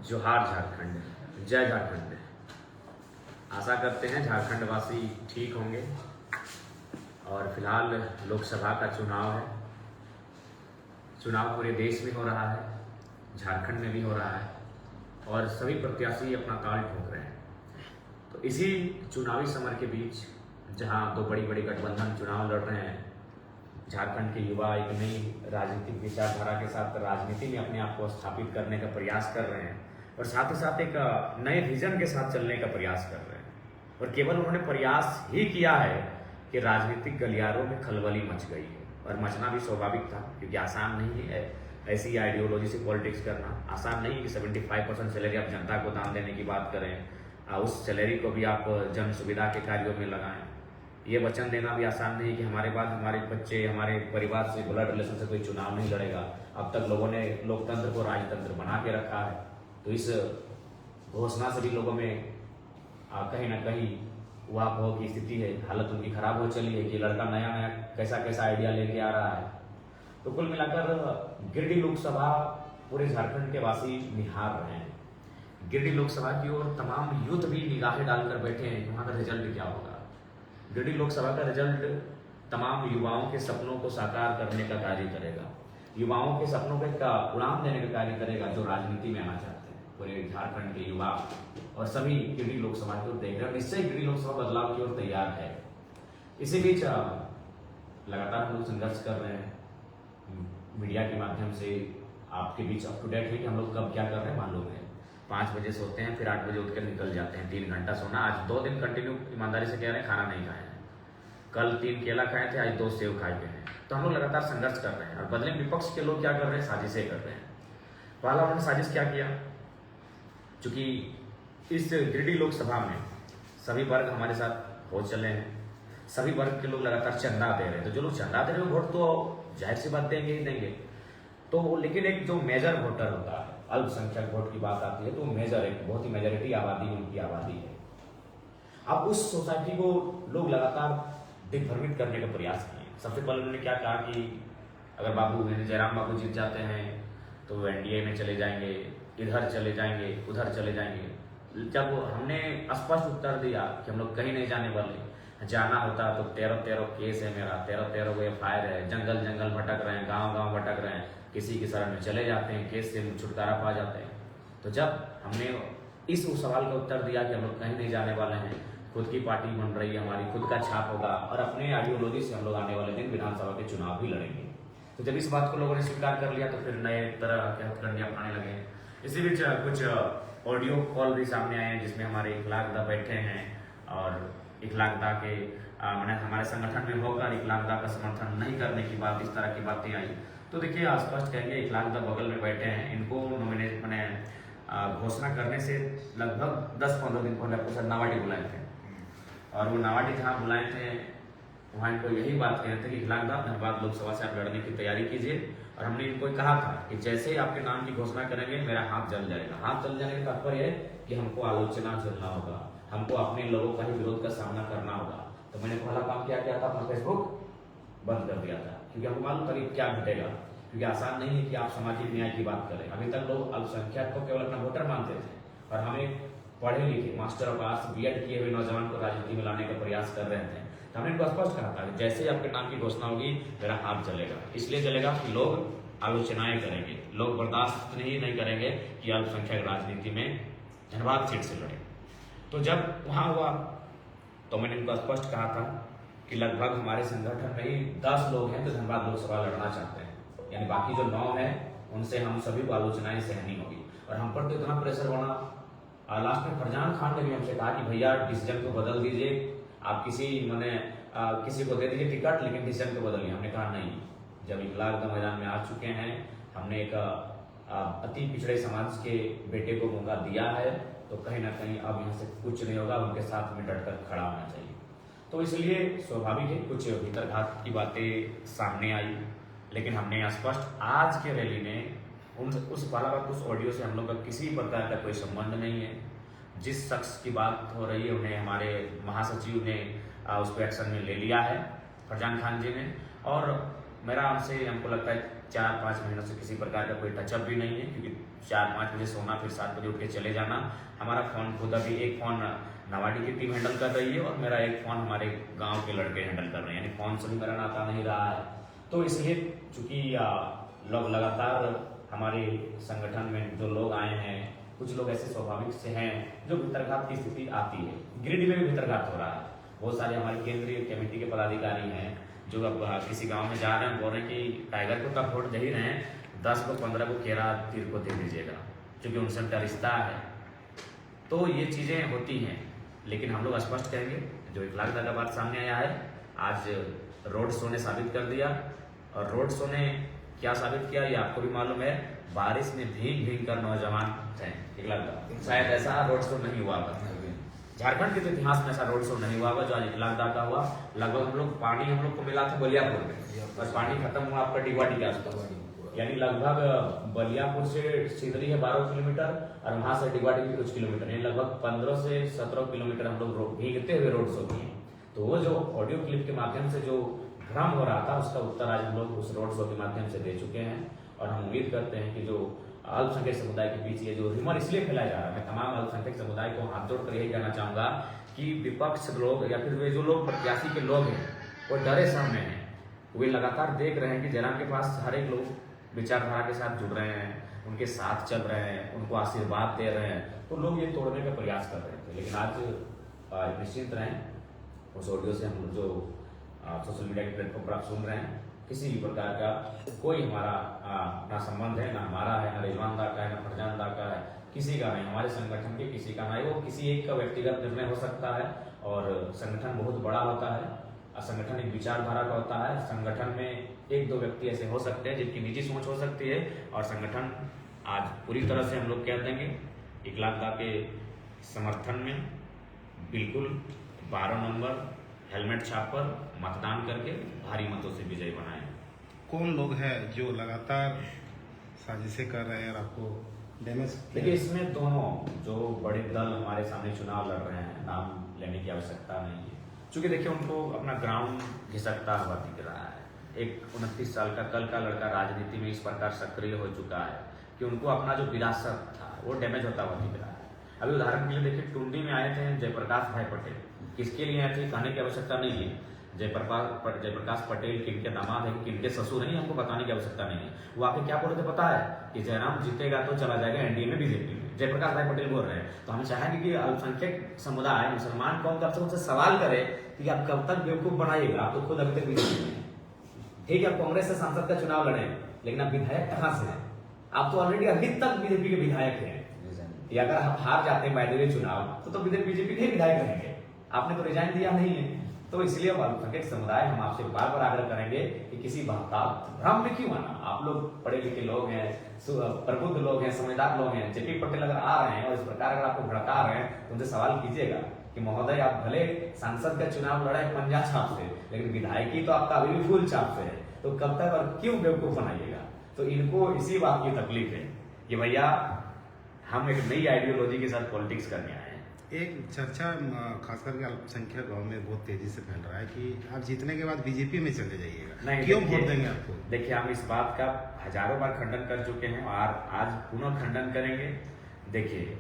जोहार झारखंड, जय झारखंड। आशा करते हैं झारखंड वासी ठीक होंगे। और फिलहाल लोकसभा का चुनाव है। चुनाव पूरे देश में हो रहा है, झारखंड में भी हो रहा है और सभी प्रत्याशी अपना ताल ठोक रहे हैं। तो इसी चुनावी समर के बीच जहां दो बड़ी बड़ी गठबंधन चुनाव लड़ रहे हैं, झारखंड के युवा एक नई राजनीतिक विचारधारा के साथ राजनीति में अपने आप को स्थापित करने का प्रयास कर रहे हैं और साथ ही साथ एक नए विजन के साथ चलने का प्रयास कर रहे हैं। और केवल उन्होंने प्रयास ही किया है कि राजनीतिक गलियारों में खलबली मच गई है और मचना भी स्वाभाविक था, क्योंकि आसान नहीं है ऐसी आइडियोलॉजी से पॉलिटिक्स करना। आसान नहीं कि 75% सैलरी आप जनता को दान देने की बात करें, उस सैलरी को भी आप जन सुविधा के कार्यों में लगाएं। ये वचन देना भी आसान नहीं कि हमारे बाद हमारे बच्चे, हमारे परिवार से ब्लड रिलेशन से कोई चुनाव नहीं लड़ेगा। अब तक लोगों ने लोकतंत्र को राजतंत्र बना के रखा है, तो इस घोषणा से भी लोगों में कहीं ना कहीं वाह की स्थिति है, हालत उनकी खराब हो चली है कि लड़का नया नया कैसा कैसा आइडिया लेके आ रहा है। तो कुल मिलाकर गिरिडीह लोकसभा पूरे झारखंड के वासी निहार रहे हैं। गिरिडीह लोकसभा की ओर तमाम यूथ भी निगाहें डालकर बैठे हैं, वहां का रिजल्ट क्या होगा। गिरिडीह लोकसभा का रिजल्ट तमाम युवाओं के सपनों को साकार करने का कार्य करेगा, युवाओं के सपनों का उड़ान देने का कार्य करेगा जो राजनीति में आना चाहते हैं। पूरे झारखंड के युवा और सभी गिरिडीह लोकसभा की ओर देख रहे हैं, निश्चय गिरिडीह लोकसभा बदलाव की ओर तैयार है। इसी बीच लगातार हम लोग संघर्ष कर रहे हैं, मीडिया के माध्यम से आपके बीच अप टू डेट है कि हम लोग कब क्या कर रहे हैं मालूम है। 5 बजे सोते हैं, फिर 8 बजे उठकर निकल जाते हैं। 3 घंटा सोना। आज 2 दिन कंटिन्यू ईमानदारी से कह रहे हैं खाना नहीं खाए हैं। कल 3 केला खाए थे, आज 2 सेव खाए हुए हैं। तो हम लोग लगातार संघर्ष कर रहे हैं और बदले विपक्ष के लोग क्या कर रहे हैं, साजिशें कर रहे हैं। पहला उन्होंने साजिश क्या किया, चूंकि इस गिरिडीह लोकसभा में सभी वर्ग हमारे साथ हो चले हैं, सभी वर्ग के लोग लगातार चंदा दे रहे हैं। तो जो लोग चंदा दे रहे हैं वोट तो जाहिर सी बात देंगे ही देंगे। तो लेकिन एक जो मेजर वोटर होता है, अल्पसंख्यक वोट की बात आती है, तो मेजर एक बहुत ही मेजोरिटी आबादी उनकी आबादी है। अब उस सोसाइटी को लोग लगातार दिग्भ्रमित करने का प्रयास किए। सबसे पहले उन्होंने क्या कहा कि अगर बाबू जयराम बाबू जीत जाते हैं तो वो एनडीए में चले जाएंगे, इधर चले जाएंगे, उधर चले जाएंगे। जब हमने स्पष्ट उत्तर दिया कि हम लोग कहीं नहीं जाने वाले, जाना होता तो 13 केस है मेरा, 13 वो FIR है, जंगल जंगल भटक रहे हैं, गांव गांव भटक रहे हैं, किसी की शरण में चले जाते हैं, केस से छुटकारा पा जाते हैं। तो जब हमने इस सवाल का उत्तर दिया कि हम लोग कहीं नहीं जाने वाले हैं, खुद की पार्टी बन रही है, हमारी खुद का छाप होगा और अपने आइडियोलॉजी से हम लोग आने वाले दिन विधानसभा के चुनाव भी लड़ेंगे। तो जब इस बात को लोगों ने स्वीकार कर लिया तो फिर नए तरह के हथकंडे अपनाने लगे। इसी बीच कुछ ऑडियो कॉल भी सामने आए हैं जिसमें हमारे इखलाकदा बैठे हैं और इखलाकदा के मैंने हमारे संगठन में होकर इखलाकदा का समर्थन नहीं करने की बात, इस तरह की बातें आई। तो देखिए स्पष्ट कहेंगे, इखलाकदा बगल में बैठे हैं, इनको नॉमिनेट मैंने घोषणा करने से लगभग 10-15 दिन पहले नावाडी बुलाए थे और वो नावाडी जहाँ बुलाए थे वहाँ इनको यही बात कह रहे थे कि इखलाकदा धनबाद लोकसभा से आप लड़ने की तैयारी कीजिए। और हमने इनको कहा था कि जैसे ही आपके नाम की घोषणा करेंगे मेरा हाथ जल जाएगा। हाथ जल जाने का तात्पर्य है कि हमको आलोचना झेलना होगा, हमको अपने लोगों का ही विरोध का सामना करना होगा। तो मैंने पहला काम क्या किया था, अपना फेसबुक बंद कर दिया था, क्योंकि हमको मालूम था कि क्या घटेगा, क्योंकि आसान नहीं है कि आप सामाजिक न्याय की बात करें। अभी तक लोग अल्पसंख्यक को केवल अपना वोटर मानते थे और हमें पढ़े लिखे मास्टर ऑफ आर्ट्स BEd किए हुए नौजवान को राजनीति में लाने का प्रयास कर रहे थे। तो हमने इनको स्पष्ट कहा था कि जैसे ही आपके नाम की घोषणा होगी मेरा हाथ जलेगा। इसलिए जलेगा कि लोग आलोचनाएं करेंगे, लोग बर्दाश्त नहीं करेंगे कि अल्पसंख्यक राजनीति में धनबाद सीट से लड़े। तो जब वहां हुआ तो मैंने इनको स्पष्ट कहा था कि लगभग हमारे संगठन में ही 10 लोग हैं जो धनबाद लोकसभा लड़ना चाहते हैं, यानी बाकी जो 9 हैं उनसे हम सभी को आलोचनाएं सहनी होगी। और हम पर तो इतना प्रेशर बना, लास्ट में फरजान खान ने भी हमसे कहा कि भैया डिसीजन को बदल दीजिए, आप किसी को दे दीजिए टिकट, लेकिन डिसीजन को बदलिए। हमने कहा नहीं, जब इखलाकदा मैदान में आ चुके हैं, हमने एक अति पिछड़े समाज के बेटे को मौका दिया है, तो कहीं ना कहीं अब यहाँ से कुछ नहीं होगा, उनके साथ में डटकर खड़ा होना चाहिए। तो इसलिए स्वाभाविक है कुछ भीतरघात की बातें सामने आई, लेकिन हमने स्पष्ट आज के रैली में उस ऑडियो से हम लोग का किसी प्रकार का कोई संबंध नहीं है। जिस शख्स की बात हो रही है उन्हें हमारे महासचिव ने उसको एक्शन में ले लिया है, फरजान खान जी ने, और मेरा हमको लगता है 4-5 महीनों से किसी प्रकार का कोई टचअप भी नहीं है, क्योंकि 4-5 बजे सोना, फिर 7 बजे उठ के चले जाना। हमारा फ़ोन खुद अभी एक फ़ोन नवाडी की टीम हैंडल कर रही है और मेरा एक फ़ोन हमारे गांव के लड़के हैंडल कर रहे हैं, यानी फ़ोन से भी मेरा नाता नहीं रहा है। तो इसलिए चूँकि लोग लगातार हमारे संगठन में जो लोग आए हैं, कुछ लोग ऐसे स्वाभाविक से हैं जो भितरघात की स्थिति आती है। गिरिडीह में भी भितरघात हो रहा है। बहुत सारे हमारे केंद्रीय कमेटी के पदाधिकारी हैं जो अब किसी गांव में जा रहे हैं, बोल रहे हैं कि टाइगर को तब वोट दे ही रहे हैं, 10 को 15 को केरा तीर को दे दीजिएगा, क्योंकि उनसे उनका रिश्ता है। तो ये चीज़ें होती हैं, लेकिन हम लोग स्पष्ट कहेंगे, जो 1 लाख का बात सामने आया है, आज रोड शो ने साबित कर दिया। और रोड शो ने क्या साबित किया ये आपको भी मालूम है, बारिश में भीग भीग कर नौजवान थे। 1 लाख शायद ऐसा रोड शो नहीं हुआ था झारखंड के तो इतिहास में, ऐसा रोड शो नहीं हुआ जो आज 1 लाख का हुआ। लगभग हम लोग पानी हम लोग को मिला था बलियापुर में, और पानी खत्म हुआ आपका डिगवाटी के आसपास, यानी लगभग बलियापुर से सिदरी है 12 किलोमीटर और वहां से डिगवाटी भी कुछ किलोमीटर, यानी लगभग 15 से 17 किलोमीटर हम लोग भीगते हुए रोड शो किए। तो वो जो ऑडियो क्लिप के माध्यम से जो भ्रम हो रहा था, उसका उत्तर आज हम लोग उस रोड शो के माध्यम से दे चुके हैं। और हम उम्मीद करते हैं कि जो अल्पसंख्यक समुदाय के बीच ये जो ह्यूमर इसलिए फैलाया जा रहा है, मैं तमाम अल्पसंख्यक समुदाय को हाथ जोड़कर यही कहना चाहूंगा कि विपक्ष लोग या फिर वे जो लोग प्रत्याशी के लोग हैं वो डरे सहमे हैं। वे लगातार देख रहे हैं कि जयराम के पास हर एक लोग विचारधारा के साथ जुड़ रहे हैं, उनके साथ चल रहे हैं, उनको आशीर्वाद दे रहे हैं, तो लोग ये तोड़ने का प्रयास कर रहे थे। लेकिन आज निश्चिंत रहें, उस ऑडियो से हम जो सोशल मीडिया के प्लेटफॉर्म पर आप सुन रहे हैं, किसी भी प्रकार का कोई हमारा ना संबंध है, ना हमारा है, ना रिजवान दा का है, ना फरजान दा का है, किसी का नहीं, हमारे संगठन के किसी का नहीं। वो किसी एक का व्यक्तिगत निर्णय हो सकता है, और संगठन बहुत बड़ा होता है, संगठन एक विचारधारा का होता है। संगठन में 1-2 व्यक्ति ऐसे हो सकते हैं जिनकी निजी सोच हो सकती है, और संगठन आज पूरी तरह से हम लोग कह देंगे 1 लाख के समर्थन में बिल्कुल 12 नंबर हेलमेट छाप पर मतदान करके भारी मतों से विजय बनाए। कौन लोग हैं जो लगातार साजिशें कर रहे हैं और आपको डैमेज? देखिए, इसमें दोनों जो बड़े दल हमारे सामने चुनाव लड़ रहे हैं, नाम लेने की आवश्यकता नहीं है, क्योंकि देखिए उनको अपना ग्राउंड घिसकता हुआ दिख रहा है। एक 29 साल का कल का लड़का राजनीति में इस प्रकार सक्रिय हो चुका है कि उनको अपना जो विरासत था वो डैमेज होता हुआ दिख रहा है। अभी उदाहरण के लिए देखिए, टुंडी में आए थे जयप्रकाश भाई पटेल, किसके लिए आए थे कहने की आवश्यकता नहीं है। जयप्रकाश पटेल किनके दामाद है, किनके ससुर नहीं, हमको बताने की आवश्यकता नहीं है। वो आके क्या बोल रहे थे पता है कि जयराम जीतेगा तो चला जाएगा एनडीए में, बीजेपी में। जयप्रकाश भाई पटेल बोल रहे हैं। तो हम चाहेंगे कि अल्पसंख्यक समुदाय, मुसलमान कौम आपसे उनसे सवाल करे कि आप कब तक बेवकूफ बनाइएगा। आप तो खुद अभी तक बीजेपी में, ठीक है, कॉंग्रेस से सांसद का चुनाव लड़े, लेकिन आप विधायक कहाँ से हैं? आप तो ऑलरेडी अभी तक बीजेपी के विधायक हैं। अगर आप हार जाते हैं बायदे चुनाव तो बीजेपी के विधायक रहेंगे। आपने तो रिजाइन दिया नहीं है। तो इसलिए अल्पसंख्यक समुदाय हम आपसे बार बार आग्रह करेंगे कि किसी भ्रम में क्यों आना। आप लोग पढ़े लिखे लोग हैं, प्रबुद्ध लोग हैं, समझदार लोग हैं। जेपी पटेल अगर आ रहे हैं और इस प्रकार अगर आपको भड़का रहे हैं तो उनसे सवाल कीजिएगा कि महोदय, आप भले सांसद का चुनाव लड़े पंजा छाप से, लेकिन विधायकी तो आपका अभी भी फूल छाप से है। तो कब तक और क्यों बेवकूफ बनाइएगा? तो इनको इसी बात की तकलीफ है कि भैया हम एक नई आइडियोलॉजी के साथ पॉलिटिक्स करने आए हैं। एक चर्चा खास करके अल्पसंख्यक गांव में बहुत तेजी से फैल रहा है कि आप जीतने के बाद बीजेपी में चले जाइएगा, क्यों वोट देंगे आपको? देखिए, हम इस बात का हजारों बार खंडन कर चुके हैं और आज पुनः खंडन करेंगे। देखिए,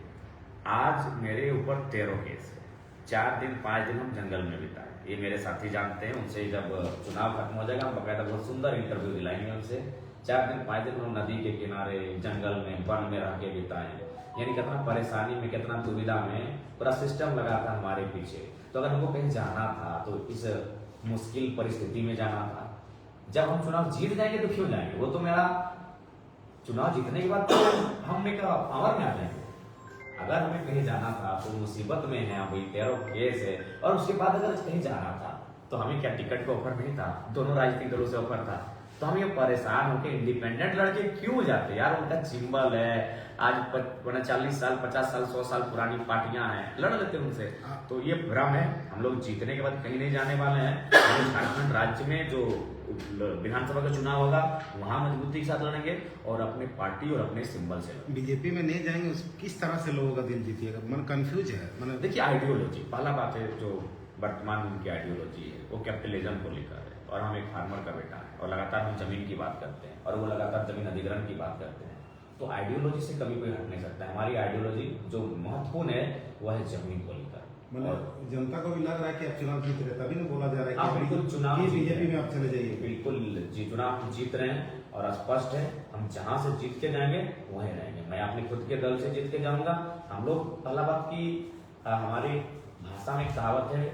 आज मेरे ऊपर 13 केस है। 4 दिन 5 दिन हम जंगल में बिताए, ये मेरे साथी जानते हैं। उनसे जब चुनाव खत्म हो जाएगा, हम बकायदा बहुत सुंदर इंटरव्यू दिलाएंगे उनसे। 4 दिन 5 दिन हम नदी के किनारे, जंगल में, वन में रह के बिताए, यानी कितना परेशानी में, कितना दुविधा में, पूरा सिस्टम लगा था हमारे पीछे। तो अगर हमको कहीं जाना था तो इस मुश्किल परिस्थिति में जाना था। जब हम चुनाव जीत जाएंगे तो क्यों जाएंगे? वो तो मेरा चुनाव जीतने के बाद तो हम एक पावर में आ जाएंगे। अगर हमें कहीं जाना था तो मुसीबत में है, अभी 13 केस है, और उसके बाद अगर कहीं जाना था तो हमें क्या टिकट का ऑफर नहीं था? दोनों राजनीतिक दलों से ऑफर था। तो हम ये परेशान होकर इंडिपेंडेंट लड़के क्यों जाते यार? उनका सिंबल है, आज 40 साल 50 साल 100 साल पुरानी पार्टियां हैं, लड़ लेते उनसे। तो ये भ्रम है। हम लोग जीतने के बाद कहीं नहीं जाने वाले हैं। झारखंड राज्य में जो विधानसभा का चुनाव होगा वहां मजबूती के साथ लड़ेंगे और अपने पार्टी और अपने सिंबल से। बीजेपी में नहीं जाएंगे, किस तरह से लोगों का दिल जीतिएगा? मन कंफ्यूज है। मतलब देखिए, आइडियोलॉजी पहला बात है, जो वर्तमान उनकी आइडियोलॉजी है वो कैपिटलिज्म को लेकर है, और हम एक फार्मर का बेटा है। और लगातार हम जमीन की बात करते हैं और वो लगातार जमीन अधिग्रहण की बात करते हैं, तो आइडियोलॉजी से कभी कोई हट नहीं सकता है। हमारी आइडियोलॉजी जो महत्वपूर्ण है वो है जमीन को लेकर। मतलब जनता को भी लग रहा है कि आप चुनाव जीत रहे, तभी ना बोला जा रहा है आप कि बिल्कुल चुनाव बीजेपी में आप चले जाइए। बिल्कुल चुनाव हम जीत रहे हैं और स्पष्ट है, हम जहां से जीत के जाएंगे वहीं रहेंगे। मैं अपने खुद के दल से जीत के जाऊंगा। हम लोग पहला बात की हमारी भाषा में कहावत है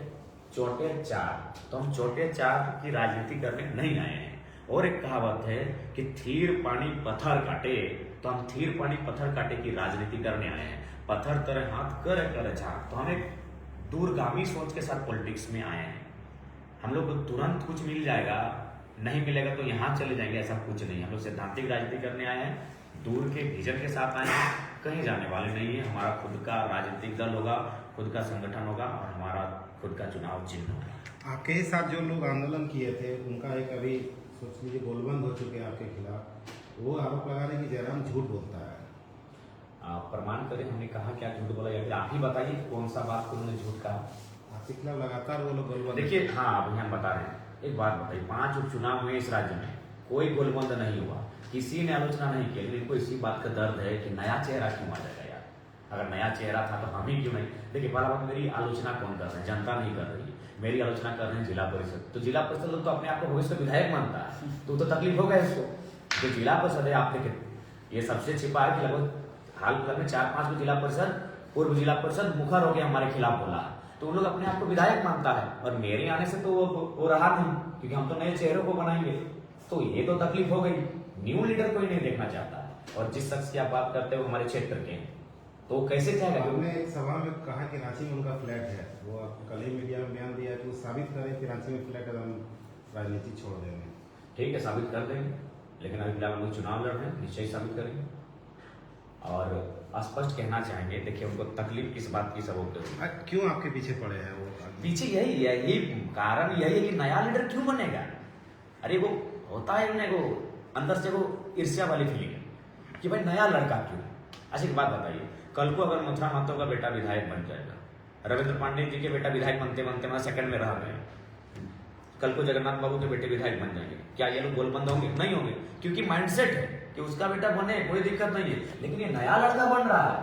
चोटे चार, तो हम चोटे चार की राजनीति करने नहीं आए हैं। और एक कहावत है कि थीर पानी पत्थर काटे, तो हम थीर पानी पत्थर काटे की राजनीति करने आए हैं। पत्थर तरह हाथ कर झाड़, तो हम एक दूरगामी सोच के साथ पॉलिटिक्स में आए हैं। हम लोग को तुरंत कुछ मिल जाएगा, नहीं मिलेगा तो यहाँ चले जाएंगे, ऐसा कुछ नहीं। हम लोग सैद्धांतिक राजनीति करने आए हैं, दूर के विजन के साथ आए हैं, कहीं जाने वाले नहीं है। हमारा खुद का राजनीतिक दल होगा, खुद का संगठन होगा और हमारा खुद का चुनाव चिन्ह होगा। आपके ही साथ जो लोग आंदोलन किए थे उनका एक अभी सोच लीजिए गोलबंद हो चुके हैं आपके खिलाफ, वो आरोप लगा रहे हैं कि जयराम झूठ बोलता है। आप प्रमाण करें, हमने कहा क्या झूठ बोला, या फिर आप ही बताइए कौन सा बात को उन्होंने झूठ कहा। आपके खिलाफ लगातार वो लोग गोलबंद। देखिए हाँ, अभी हम बता रहे हैं, एक बात बताइए, 5 उपचुनाव हुए इस राज्य में, कोई गोलबंद नहीं हुआ, किसी ने आलोचना नहीं की। लेकिन इनको इसी बात का दर्द है कि नया चेहरा क्यों आ जाएगा यार। अगर नया चेहरा था तो हम ही क्यों नहीं। देखिए पहला बात, मेरी आलोचना कौन कर रहे हैं, जनता नहीं कर रही है, मेरी आलोचना कर रहे हैं जिला परिषद। तो जिला परिषद लोग तो अपने आप को भविष्य विधायक मानता है, तो तकलीफ होगा इसको। जो जिला परिषद है, आप देखें ये सबसे छिपा है कि लगभग हाल फिलहाल में 4-5 को जिला परिषद, पूर्व जिला परिषद मुखर हो गया हमारे खिलाफ बोला, तो उन लोग अपने आप को विधायक मानता है। और मेरे आने से तो वो रहा नहीं, क्योंकि हम तो नए चेहरों को बनाएंगे। तो ये तो तकलीफ हो गई, न्यू लीडर कोई नहीं देखना चाहता है। और जिस शख्स की आप बात करते हो हमारे क्षेत्र के, तो कैसे चाहेगा। आपने एक सभा में कहा कि रांची में उनका फ्लैट है, वो आप कल ही मीडिया में बयान दिया कि वो साबित करें कि रांची में फ्लैट है, हम राजनीति छोड़ देंगे। ठीक है, साबित कर देंगे, लेकिन अभी फिलहाल हम लोग चुनाव लड़ रहे हैं, निश्चय साबित करेंगे। और स्पष्ट कहना चाहेंगे, देखिए उनको तकलीफ किस बात की सब क्यों आपके पीछे पड़े हैं वो? पीछे यही है, यही कारण यही है कि नया लीडर क्यों बनेगा। अरे वो होता है उन्हें, वो अंदर से वो ईर्ष्या वाली फीलिंग कि भाई नया लड़का क्यों। अच्छा एक बात बताइए, कल को अगर मथुरा महतो का बेटा विधायक बन जाएगा, रविंद्र पांडे जी के बेटा विधायक बनते बनते मतलब सेकंड में रह गए, कल को जगन्नाथ बाबू के बेटे विधायक बन जाएंगे, क्या ये लोग गोलबंद होंगे? नहीं होंगे, क्योंकि माइंडसेट है कि उसका बेटा बने, कोई दिक्कत नहीं है। लेकिन ये नया लड़का बन रहा है,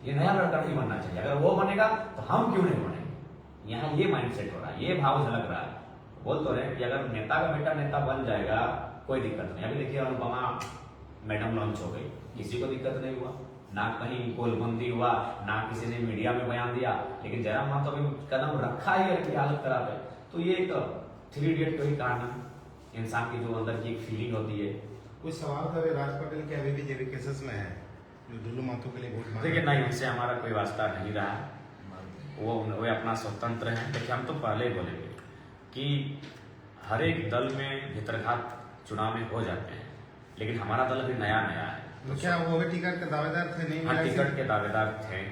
ये नया लड़का नहीं बनना चाहिए। अगर वो बनेगा तो हम क्यों नहीं बनेंगे। यहाँ ये माइंडसेट हो रहा है, ये भाव झलक रहा है। बोल तो रहे कि अगर नेता का बेटा नेता बन जाएगा कोई दिक्कत नहीं। अभी देखिए अनुपमा मैडम लॉन्च हो गई, किसी को दिक्कत नहीं हुआ, ना कहीं गोलबंदी हुआ, ना किसी ने मीडिया में बयान दिया। लेकिन जयराम महतो अभी कदम रखा ही है कि हालत खराब है। तो ये एक 3 इडियट की कहानी, इंसान की जो अंदर की एक फीलिंग होती है। कुछ सवाल करे, राज पटेल के अभी भी जेबी केसेस में है, जो दुल्लू महतो के लिए वोट मांगे। देखिए नहीं, उनसे हमारा कोई वास्ता नहीं रहा, वो अपना स्वतंत्र है। देखिए हम तो पहले ही बोलेंगे कि हर एक दल में भितरघात चुनाव में हो जाते हैं, लेकिन हमारा दल अभी नया है। तो क्या वो भी टिकट के दावेदार थे? नहीं, हाँ टिकट के दावेदार थे,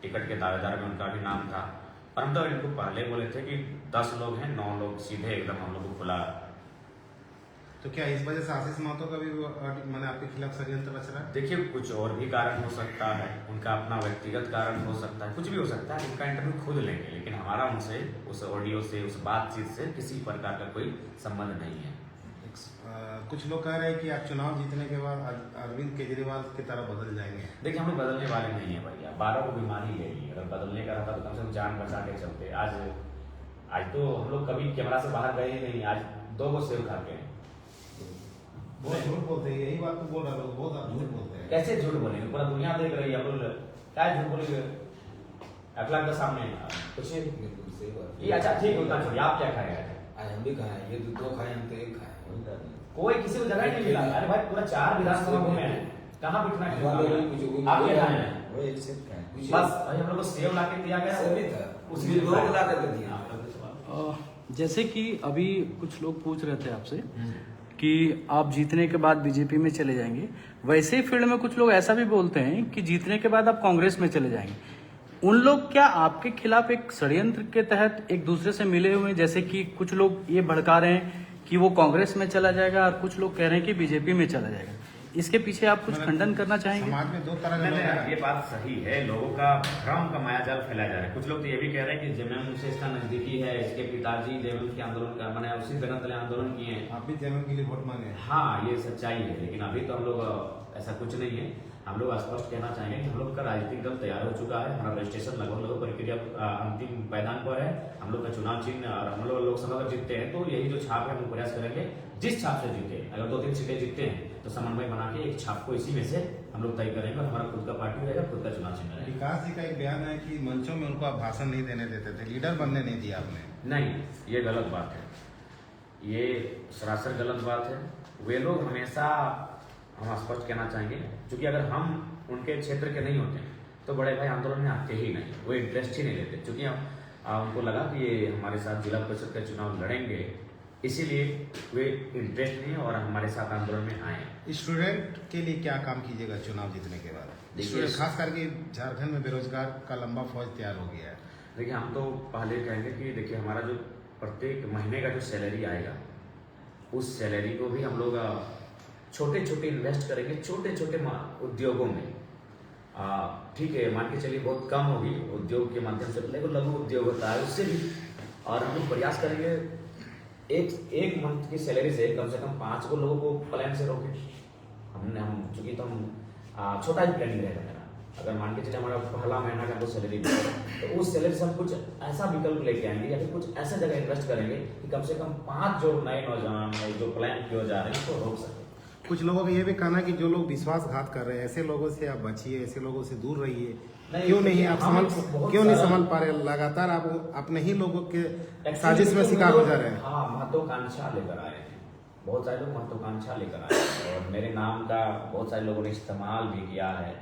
टिकट के दावेदार में उनका भी नाम था। और हम तो इनको पहले बोले थे कि 10 लोग हैं, 9 लोग सीधे एकदम हम लोग को खुला। तो क्या इस वजह से आशीष महतो का भी मैंने आपके खिलाफ षड्यंत्र रच रहा है? देखिए कुछ और भी कारण हो सकता है, उनका अपना व्यक्तिगत कारण हो सकता है, कुछ भी हो सकता है। उनका इंटरव्यू खुद लेंगे, लेकिन हमारा उनसे उस ऑडियो से, उस बातचीत से किसी प्रकार का कोई संबंध नहीं है। कुछ लोग कह रहे हैं कि आप चुनाव जीतने के बाद अरविंद केजरीवाल की तरह बदल जाएंगे। देखिए हम लोग बदलने वाले नहीं है भैया, 12 को बीमारी ले ली, अगर बदलने का रहता तो कम से कम जान बचा के चलते। आज तो हम लोग कभी कैमरा से बाहर गए ही नहीं, आज 2 को सेव खाते हैं। बहुत झूठ बोलते हैं, यही बात तो बोल रहा है, बहुत झूठ बोलते हैं। कैसे झूठ बोलेंगे, पूरा दुनिया देख रही है, क्या झूठ बोलेंगे अखलाक के सामने कुछ ये। अच्छा ठीक है, उतना छोड़िए, आप क्या खाए? आज हम भी खाए, ये 2 खाए, हम तो 1 खाए। कोई किसी को जगह नहीं मिला। अरे भाई पूरा 4 विधानसभा घूमे हैं, कहाँ बिठना है? आप क्या खाए हैं? बस भाई हम लोग को सेव ला के दिया गया, उसमें 2 ला कर दिया। जैसे कि अभी कुछ लोग पूछ रहे थे आपसे कि आप जीतने के बाद बीजेपी में चले जाएंगे, वैसे ही फील्ड में कुछ लोग ऐसा भी बोलते हैं कि जीतने के बाद आप कांग्रेस में चले जाएंगे। उन लोग क्या आपके खिलाफ एक षड्यंत्र के तहत एक दूसरे से मिले हुए हैं? जैसे कि कुछ लोग ये भड़का रहे हैं कि वो कांग्रेस में चला जाएगा और कुछ लोग कह रहे हैं कि बीजेपी में चला जाएगा। इसके पीछे आप कुछ खंडन करना चाहेंगे? समाज में दो तरह के लोग हैं। ये बात सही है, लोगों का भ्रम का मायाजाल फैलाया जा रहा है। कुछ लोग तो ये भी कह रहे हैं कि जेएमएम से इसका नजदीकी है, इसके पिताजी जेएमएम के आंदोलन का मैंने उसी बैनर तले आंदोलन किए हैं। आप भी जेएमएम के लिए वोट मांगे? हाँ, ये सच्चाई है, लेकिन अभी तो हम लोग ऐसा कुछ नहीं है। हम लोग स्पष्ट कहना चाहेंगे कि हम लोग का राजनीतिक दल तैयार हो चुका है, हमारा रजिस्ट्रेशन लगभग प्रक्रिया अंतिम पैदान पर है। हम लोग का चुनाव चिन्ह और हम लोग लोकसभा में जीतते हैं तो यही जो छाप है हम प्रयास करेंगे जिस छाप से जीते, अगर 2-3 सीटें जीतते हैं तो समन्वय बना के एक छाप को इसी में से हम लोग तय करेंगे और हमारा खुद का पार्टी रहेगा, खुद का चुनाव चिन्ह रहेगा। विकास जी का एक बयान है कि मंचों में उनको आप भाषण नहीं देने देते थे, लीडर बनने नहीं दिया आपने। नहीं, ये गलत बात है, ये सरासर गलत बात है। वे लोग हमेशा, हम स्पष्ट कहना चाहेंगे, क्योंकि अगर हम उनके क्षेत्र के नहीं होते तो बड़े भाई आंदोलन में आते ही नहीं, वो इंटरेस्ट ही नहीं लेते, क्योंकि उनको लगा कि ये हमारे साथ जिला परिषद का चुनाव लड़ेंगे, इसीलिए वे इंटरेस्ट नहीं और हमारे साथ आंदोलन में आए। स्टूडेंट के लिए क्या काम कीजिएगा चुनाव जीतने के बाद? स्टूडेंट खास करके झारखंड में बेरोजगार का लंबा फौज तैयार हो गया है। देखिए, हम तो पहले कहेंगे कि देखिए हमारा जो प्रत्येक महीने का जो सैलरी आएगा उस सैलरी को भी हम लोग छोटे छोटे इन्वेस्ट करेंगे, छोटे छोटे उद्योगों में। ठीक है, मान के चलिए बहुत कम होगी उद्योग के माध्यम से, लेकिन लघु उद्योग होता है उससे भी, और हम लोग प्रयास करेंगे एक मंथ की सैलरी से कम 5 को लोगों को प्लान से रोके। हम चूंकि तो हम छोटा ही प्लानिंग रहेगा मेरा, अगर मान के चलिए हमारा पहला महीना का जो सैलरी तो उस सैलरी से हम कुछ ऐसा विकल्प लेके आएंगे या फिर कुछ ऐसा जगह इन्वेस्ट करेंगे कि कम से कम 5 जो नए नौजवान जो प्लान किए जा रहे हैं उसको रोक सके। कुछ लोगों का ये भी कहना कि जो लोग विश्वासघात कर रहे हैं, ऐसे लोगों से आप बचिए, ऐसे लोगों से दूर रहिए। क्यों नहीं आप क्यों नहीं समझ पा रहे? लगातार आप अपने ही लोगों के साजिश में शिकार हो जा रहे हैं। हाँ, महत्वाकांक्षा लेकर आए हैं, बहुत सारे लोग महत्वाकांक्षा लेकर आए हैं और मेरे नाम का बहुत सारे लोगों ने इस्तेमाल भी किया है,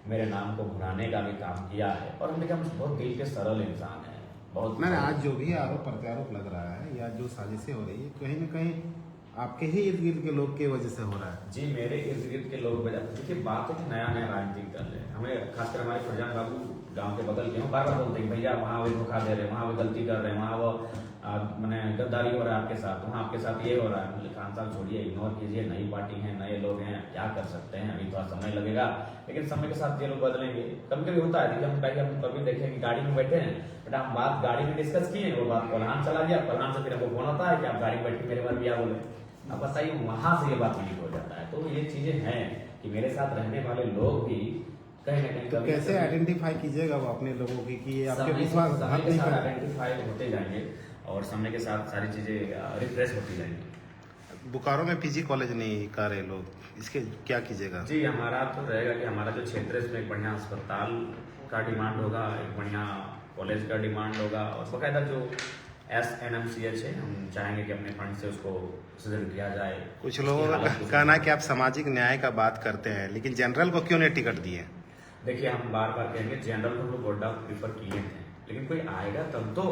मेरे नाम को भुनाने का भी काम किया है। और हमने कहा बहुत दिल के सरल इंसान है, बहुत। मैंने आज जो भी आरोप प्रत्यारोप लग रहा है या जो साजिशें हो रही है, कहीं न कहीं आपके ही इर्द गिर्द के लोग की वजह से हो रहा है। जी, मेरे इर्द गिर्द के लोग वजह। देखिए, बात है कि नया राजनीतिक दल है, हमें खासकर हमारे फरजान बाबू गांव के बगल के बार बार बोलते हैं भैया वहाँ वो धोखा दे रहे हैं, वहाँ वो गलती कर रहे हैं, वहाँ वो मैंने गद्दारी हो रहा है आपके साथ, वहाँ आपके साथ ये हो रहा है। बोले खान साहब छोड़िए, इग्नोर कीजिए, नई पार्टी है, नए लोग हैं, क्या कर सकते हैं, अभी थोड़ा समय लगेगा, लेकिन समय के साथ ये लोग बदलेंगे। कभी कभी होता है, देखिए हम पहले हम कभी देखें कि गाड़ी में बैठे हैं, बेटा हम बात गाड़ी में डिस्कस किए, वो बात कोल्हान चला गया, कोल्हान से फिर हमको फोन आता है कि आप गाड़ी में बैठ के मेरे बार भैया बोले। अब बताइए, वहां से ये बात लीक हो जाता है। तो ये चीजें हैं कि मेरे साथ रहने वाले लोग भी कहीं ना कहीं तो कैसे आइडेंटिफाई कीजिएगा वो अपने लोगों की कि ये आपके विश्वास आइडेंटिफाई होते जाएंगे और समय के साथ सारी चीजें रिफ्रेश होती जाएंगी। बोकारो में पीजी कॉलेज नहीं कर रहे लोग, इसके क्या कीजिएगा? जी, हमारा तो रहेगा कि हमारा जो क्षेत्र है इसमें एक बढ़िया अस्पताल का डिमांड होगा, एक बढ़िया कॉलेज का डिमांड होगा और बाकायदा जो SNMCH है, हम चाहेंगे कि अपने फंड से उसको सुदृढ़ किया जाए। कुछ लोगों का कहना है कि आप सामाजिक न्याय का बात करते हैं, लेकिन जनरल को क्यों नहीं टिकट दिए? देखिए, हम बार बार कहेंगे जनरल को हम लोग गोड्डा प्रीफर किए थे, लेकिन कोई आएगा तब तो।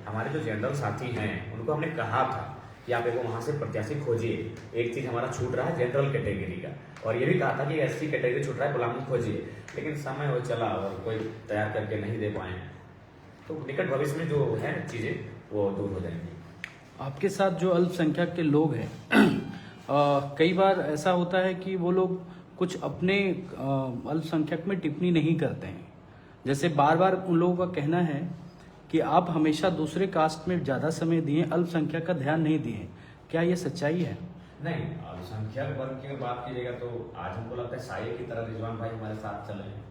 हमारे जो जनरल साथी हैं उनको हमने कहा था कि आप एगो वहाँ से प्रत्याशी खोजिए। एक चीज़ हमारा छूट रहा है जनरल कैटेगरी का, और ये भी कहा था कि SC कैटेगरी छूट रहा है, गुलाम खोजिए, लेकिन समय हो चला और कोई तैयार करके नहीं दे पाए। तो निकट भविष्य में जो है चीज़ें वो दूर हो जाएंगी। आपके साथ जो अल्पसंख्यक के लोग हैं कई बार ऐसा होता है कि वो लोग कुछ अपने अल्पसंख्यक में टिप्पणी नहीं करते हैं। जैसे बार बार उन लोगों का कहना है कि आप हमेशा दूसरे कास्ट में ज़्यादा समय दिए, अल्पसंख्यक का ध्यान नहीं दिए। क्या ये सच्चाई है? नहीं, अल्पसंख्यक वर्ग की बात कीजिएगा तो आज हमको लगता है साये की तरह रिजवान भाई हमारे साथ चले हैं।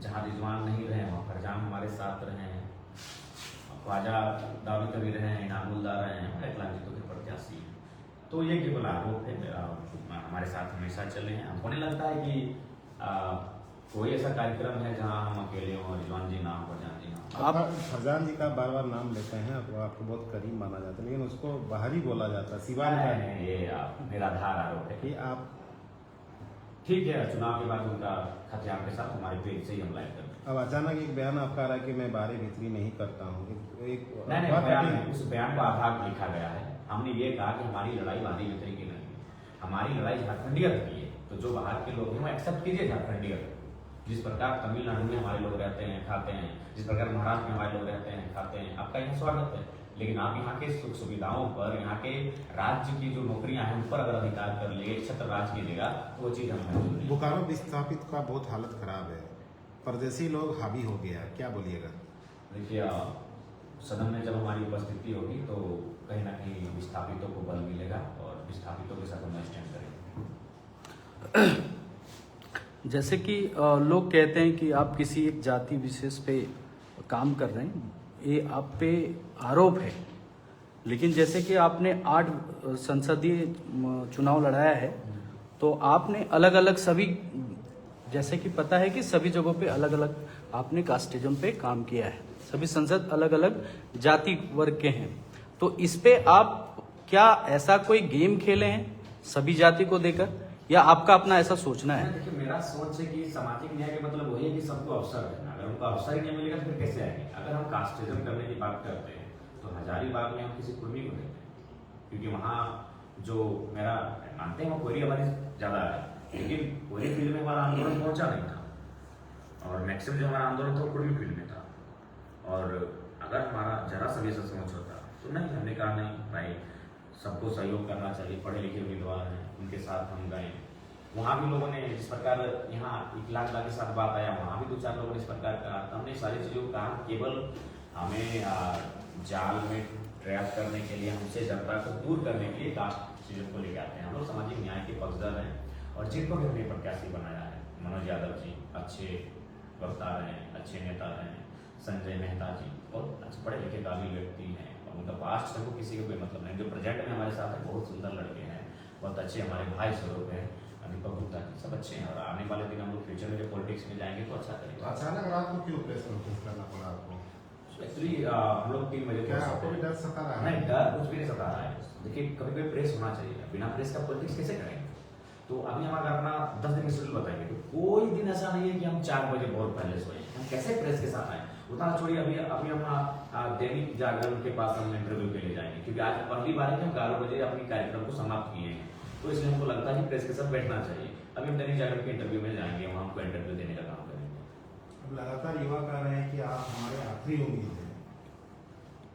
जहाँ रिजवान नहीं रहे वहाँ फरजान हमारे साथ रहे हैं, ख्वाजा दारू कभी रहे हैं, इनामुल्ला रहे हैं, हमारे इलाके के प्रत्याशी। तो ये केवल आरोप है, हमारे साथ हमेशा चले हैं। हमको नहीं लगता है कि कोई ऐसा कार्यक्रम है जहाँ हम अकेले हों, रिजवान जी नाम, फरजान जी नाम। आप फरजान जी का बार बार नाम लेते हैं, आपको बहुत करीब माना जाता है, लेकिन उसको बाहर ही बोला जाता है, सिवान का ये निराधार आरोप है कि आप। ठीक है, चुनाव के बाद उनका हथियार के साथ हमारे पेज से ही हम लाइव करते हैं। अब अचानक एक बयान आपका आ रहा है कि मैं बाहरी भीतरी नहीं करता हूँ। उस बयान को आधार लिखा गया है। हमने ये कहा कि हमारी लड़ाई बाहरी भीतरी की नहीं है, हमारी लड़ाई झारखंडियत की है। तो जो बाहर के लोग हैं वो एक्सेप्ट कीजिए झारखंडियत। जिस प्रकार तमिलनाडु में हमारे लोग रहते हैं, खाते हैं, जिस प्रकार महाराष्ट्र में हमारे लोग रहते हैं, खाते हैं, आपका यहाँ स्वागत है। लेकिन आप यहाँ के सुख सुविधाओं पर, यहाँ के राज्य की जो नौकरियां हैं उन पर अगर अधिकार कर ले, छत्र राज कीजिएगा तो वो चीज़ हमें मंजूर नहीं। बोकारो विस्थापित का बहुत हालत खराब है, परदेशी लोग हावी हो गया, क्या बोलिएगा? देखिए सदन में जब हमारी उपस्थिति होगी तो कहीं ना कहीं विस्थापितों को बल मिलेगा और विस्थापितों के साथ हम स्टैंड करेंगे। जैसे कि लोग कहते हैं कि आप किसी एक जाति विशेष पे काम कर रहे हैं, ये आप पे आरोप है, लेकिन जैसे कि आपने 8 संसदीय चुनाव लड़ाया है, तो आपने अलग अलग सभी, जैसे कि पता है कि सभी जगहों पे अलग अलग आपने कास्टिज्म पे काम किया है, सभी संसद अलग अलग जाति वर्ग के हैं, तो इस पे आप क्या ऐसा कोई गेम खेले हैं सभी जाति को देकर, या आपका अपना ऐसा सोचना है? देखिए मेरा सोच है कि सामाजिक न्याय का मतलब वही है कि सबको अवसर देना। अगर उनको अवसर ही नहीं मिलेगा तो फिर कैसे आएंगे? अगर हम कास्टिज्म करने की बात करते हैं तो हजारीबाग में हम किसी कुर्मी को देते हैं, क्योंकि वहाँ जो मेरा मानते हैं वो कोयरी आबादी ज्यादा है, लेकिन कोयरी फील्ड में हमारा आंदोलन पहुंचा नहीं था और मैक्सिमम जो हमारा आंदोलन था वो कुर्मी फील्ड में था। और अगर हमारा जरा सा भी ऐसा सोच होता तो नहीं, हमने कहा नहीं भाई सबको सहयोग करना चाहिए, पढ़े लिखे उम्मीदवार हैं उनके साथ हम गए। वहाँ भी लोगों ने जिस प्रकार यहाँ इकलाक के साथ बात आया, वहाँ भी 2-4 लोगों ने इस प्रकार कहा, तो हमने सारी चीज़ों को कहा केवल हमें जाल में ट्रैप करने के लिए, हमसे जनता को दूर करने के लिए कास्ट चीज़ों को लेकर आते हैं। हम लोग सामाजिक न्याय के पक्षधर हैं और जिनको भी हमने प्रत्याशी बनाया है, मनोज यादव जी अच्छे वक्ता रहे, अच्छे नेता रहे, संजय मेहता जी और पढ़े लिखे काबिल व्यक्ति हैं, उनका पास्ट से वो किसी को कोई मतलब नहीं। जो प्रेजेंट में हमारे साथ है बहुत सुंदर लड़के हैं, बहुत अच्छे हमारे भाई स्वरूप हैं, दीपक गुप्ता जी सब अच्छे हैं और आने वाले दिन हम लोग फ्यूचर में जो पॉलिटिक्स में जाएंगे तो अच्छा करेंगे। अचानक रात को क्यों प्रेस कॉन्फ्रेंस करना पड़ा आपको? एक्चुअली हम लोग 3 बजे क्या आपको भी डर सता रहा है? नहीं, डर कुछ भी नहीं सता रहा है। देखिए कभी कभी प्रेस होना चाहिए, बिना प्रेस का पॉलिटिक्स कैसे करेंगे? तो अभी हमारा अपना 10 दिन का शेड्यूल बताएंगे, तो कोई दिन ऐसा नहीं है कि हम 4 बजे बहुत पहले सोए, हम कैसे प्रेस के साथ आए? उतना छोड़िए, अभी हम दैनिक जागरण के पास हम इंटरव्यू के लिए जाएंगे, क्योंकि आज पहली बार है कि हम 11 बजे अपनी कार्यक्रम को समाप्त किए हैं, तो इसलिए हमको लगता है कि प्रेस के साथ बैठना चाहिए। अभी हम दैनिक जागरण के इंटरव्यू में जाएंगे, वहाँ हमको इंटरव्यू देने का काम करेंगे। अब लगातार युवा कह रहे हैं कि आप हमारे आखिरी उम्मीद हैं,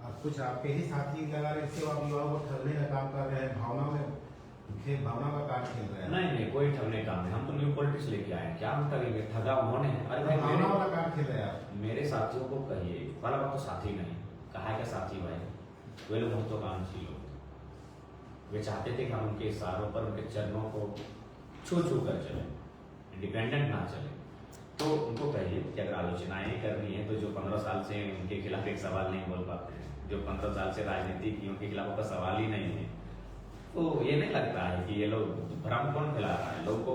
अब कुछ आपके ही साथी लगा रहे इससे आप युवाओं को ठगने का काम कर रहे हैं, भावना का कार्ड खेल रहे हैं। नहीं, कोई ठगने काम नहीं, हम तो न्यू पॉलिटिक्स लेके आए हैं, क्या हम ठगेंगे? ठगा उन्होंने। अरे भाई भावना वाला कार्ड खेल रहे हैं आप। मेरे साथियों को कहिए, वाला बात तो साथी नहीं, कहा क्या साथी भाई, वे लोग महत्वाकांक्षी लोग, वे चाहते थे कि हम उनके इशारों पर, उनके चरणों को छू कर चले, इंडिपेंडेंट ना चले। तो उनको कहिए कि अगर आलोचनाएं करनी है तो जो 15 साल से उनके खिलाफ एक सवाल नहीं बोल पाते हैं, जो 15 साल से राजनीति की उनके खिलाफ का सवाल ही नहीं है, तो ये नहीं लगता है कि ये लोग भ्रम कौन फैला रहा है, लोगों को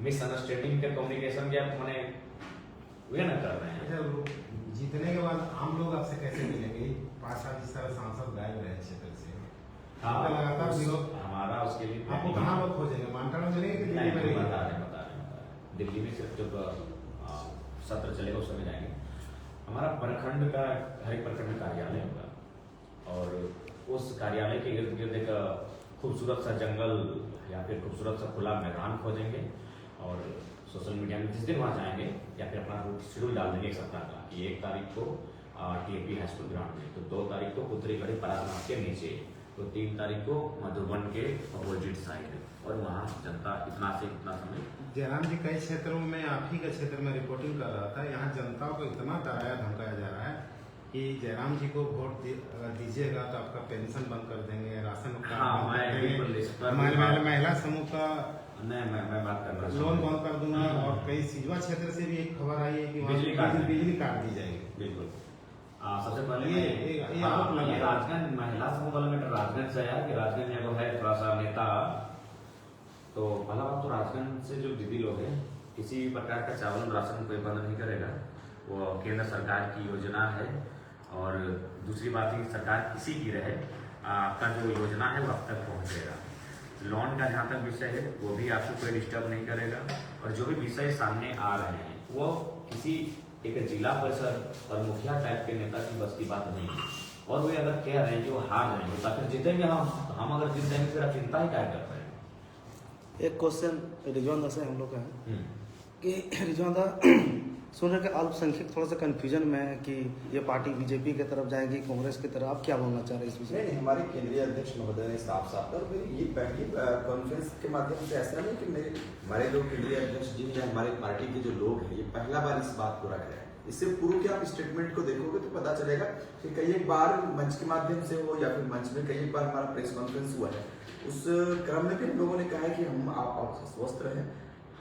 मिसअंडरस्टैंडिंग के कम्युनिकेशन गैप मैंने वे न कर रहे हैं। जीतने के बाद आम लोग आपसे कैसे मिलेंगे? 5 साल जिस तरह सांसद गायब रहे क्षेत्र से, हाँ, लगातार विरोध, हमारा उसके लिए आपको कहाँ लोग खोजेंगे? मानता में चलेंगे कि दिल्ली में? बता रहे दिल्ली में सिर्फ जब सत्र चलेगा उस समय जाएंगे। हमारा प्रखंड का हर एक प्रखंड में कार्यालय होगा और उस कार्यालय के इर्द गिर्द एक खूबसूरत सा जंगल या फिर खूबसूरत सा खुला मैदान खोजेंगे और सोशल मीडिया में जिस दिन वहाँ जाएंगे या फिर अपना शेड्यूल डाल देंगे एक सप्ताह का कि 1 तारीख को TAP हाई स्कूल ग्राउंड में, तो 2 तारीख को पुतरीगढ़ी परागनाथ के नीचे, तो 3 तारीख को मधुबन के अपोजिट साइड, और वहाँ जनता इतना से इतना समय। जयराम जी, कई क्षेत्रों में आप ही के क्षेत्र में रिपोर्टिंग कर रहा था, यहाँ जनता को इतना डराया धमकाया जा रहा है कि जयराम जी को वोट दीजिएगा तो आपका पेंशन बंद कर देंगे, राशन महिला समूह का मैं बात कर रहा हूँ, लोन बंद कर दूंगा, और कई सिजवा क्षेत्र से भी एक खबर आई है कि बिजली काट दी जाएगी। बिल्कुल। सबसे पहले ये राजगंज महिला समूह वाला मैटर राजगंज से आया कि राजगंज में है थोड़ा सा नेता, तो पहला बात तो राजगंज से जो दीदी लोग हैं किसी प्रकार का चावल राशन कोई बंद नहीं करेगा, वो केंद्र सरकार की योजना है। और दूसरी बात है सरकार किसी की रहे, आपका जो योजना है वो अब तक पहुँचेगा। लोन का जहाँ तक विषय है वो भी आपको कोई डिस्टर्ब नहीं करेगा, और जो भी विषय सामने आ रहे हैं वो किसी एक जिला परिषद और मुखिया टाइप के नेता की बस की बात नहीं है, और वे अगर कह रहे हैं कि वो हार जाएंगे तो फिर जीतेंगे हम अगर जीत जाएंगे फिर आप चिंता ही क्या कर रहे हैं। एक क्वेश्चन रिजवान दा से हम लोग का है कि रिजवान दा सुन रहे कि अल्पसंख्यक थोड़ा सा कंफ्यूजन में है कि ये पार्टी बीजेपी की तरफ जाएगी, कांग्रेस की तरफ। आप क्या बोलना चाह रहे हैं इस विषय नहीं, हमारे केंद्रीय अध्यक्ष महोदय ने साफ साफ और फिर ये पहली कॉन्फ्रेंस के माध्यम से ऐसा नहीं कि हमारे जो केंद्रीय अध्यक्ष जी या हमारे पार्टी के जो लोग हैं ये पहला बार इस बात को रख रहे हैं। इससे पूर्व के आप स्टेटमेंट को देखोगे तो पता चलेगा कि कई एक बार मंच के माध्यम से हो या फिर मंच में कई एक बार हमारा प्रेस कॉन्फ्रेंस हुआ है। उस क्रम में भी हम लोगों ने कहा है कि आप स्वस्थ रहें।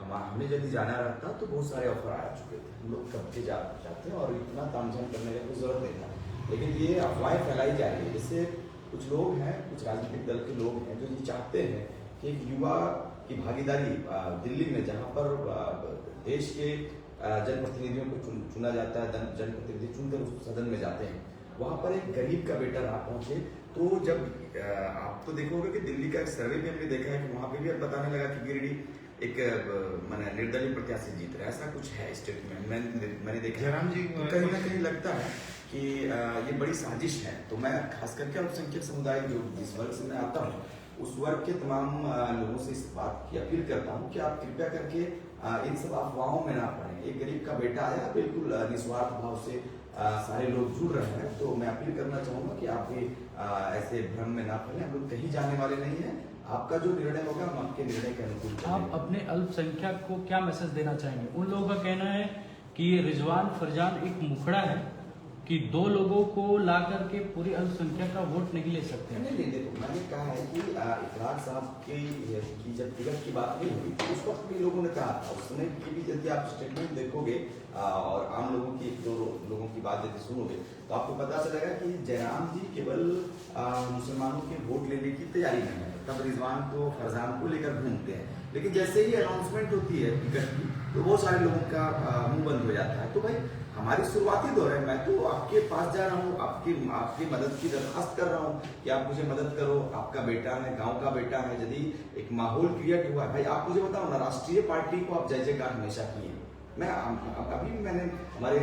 हमने यदि जाना रहता तो बहुत सारे ऑफर आ चुके थे, हम लोग कब के जाते और इतना तामझाम करने की कोई जरूरत नहीं था। लेकिन ये अफवाहें फैलाई जा रही है, जिससे कुछ लोग हैं, कुछ राजनीतिक दल के लोग हैं जो ये चाहते हैं कि एक युवा की भागीदारी दिल्ली में, जहाँ पर देश के जनप्रतिनिधियों को चुना जाता है, जनप्रतिनिधि चुनकर उस सदन में जाते हैं, वहाँ पर एक गरीब का बेटा रहा पहुंचे। तो जब आप तो देखोगे कि दिल्ली का एक सर्वे भी हमने देखा है कि वहाँ पे भी अब बताने लगा कि गिरिडीह एक मैंने निर्दलीय प्रत्याशी जीत रहा है, ऐसा कुछ है स्टेट में। मैंने देखा जयराम जी, तो कहीं ना कहीं लगता है कि ये बड़ी साजिश है। तो मैं खास करके अल्पसंख्यक समुदाय जो जिस वर्ग से मैं आता हूँ उस वर्ग के तमाम लोगों से इस बात की अपील करता हूँ कि आप कृपया करके इन सब अफवाहों में ना पड़ें। एक गरीब का बेटा आया, बिल्कुल निस्वार्थ भाव से सारे लोग जुड़ रहे हैं। तो मैं अपील करना चाहूँगा कि आप भी ऐसे भ्रम में ना पड़ें। हम लोग कहीं जाने वाले नहीं हैं। आपका जो निर्णय होगा हम आपके निर्णय के अनुकूल। आप अपने अल्पसंख्यक को क्या मैसेज देना चाहेंगे? उन लोगों का कहना है कि ये रिजवान फरजान एक मुखड़ा है कि दो लोगों को ला करके पूरी अल्पसंख्यक का वोट नहीं ले सकते। नहीं, देखो मैंने कहा है कि इकरार साहब की जब टिकट की बात नहीं हुई तो उस वक्त भी लोगों ने कहा था, उस समय की भी यदि आप स्टेटमेंट देखोगे और आम लोगों की दो लोगों की बात यदि सुनोगे तो आपको पता चलेगा कि जयराम जी केवल मुसलमानों के वोट लेने की तैयारी में है। तब रिजवान को, फरजान को लेकर घूमते हैं, लेकिन जैसे ही अनाउंसमेंट होती है टिकट की तो बहुत सारे लोगों का मुंह बंद हो जाता है। तो भाई हमारी शुरुआती दौर है, मैं तो आपके पास जा रहा हूँ, आपकी मदद की दरखास्त कर रहा हूँ कि आप मुझे मदद करो। आपका बेटा है, गांव का बेटा है, यदि एक माहौल क्रिएट हुआ है, भाई आप मुझे बताओ ना, राष्ट्रीय पार्टी को आप जय जयकार हमेशा किए। मैं अभी मैंने हमारे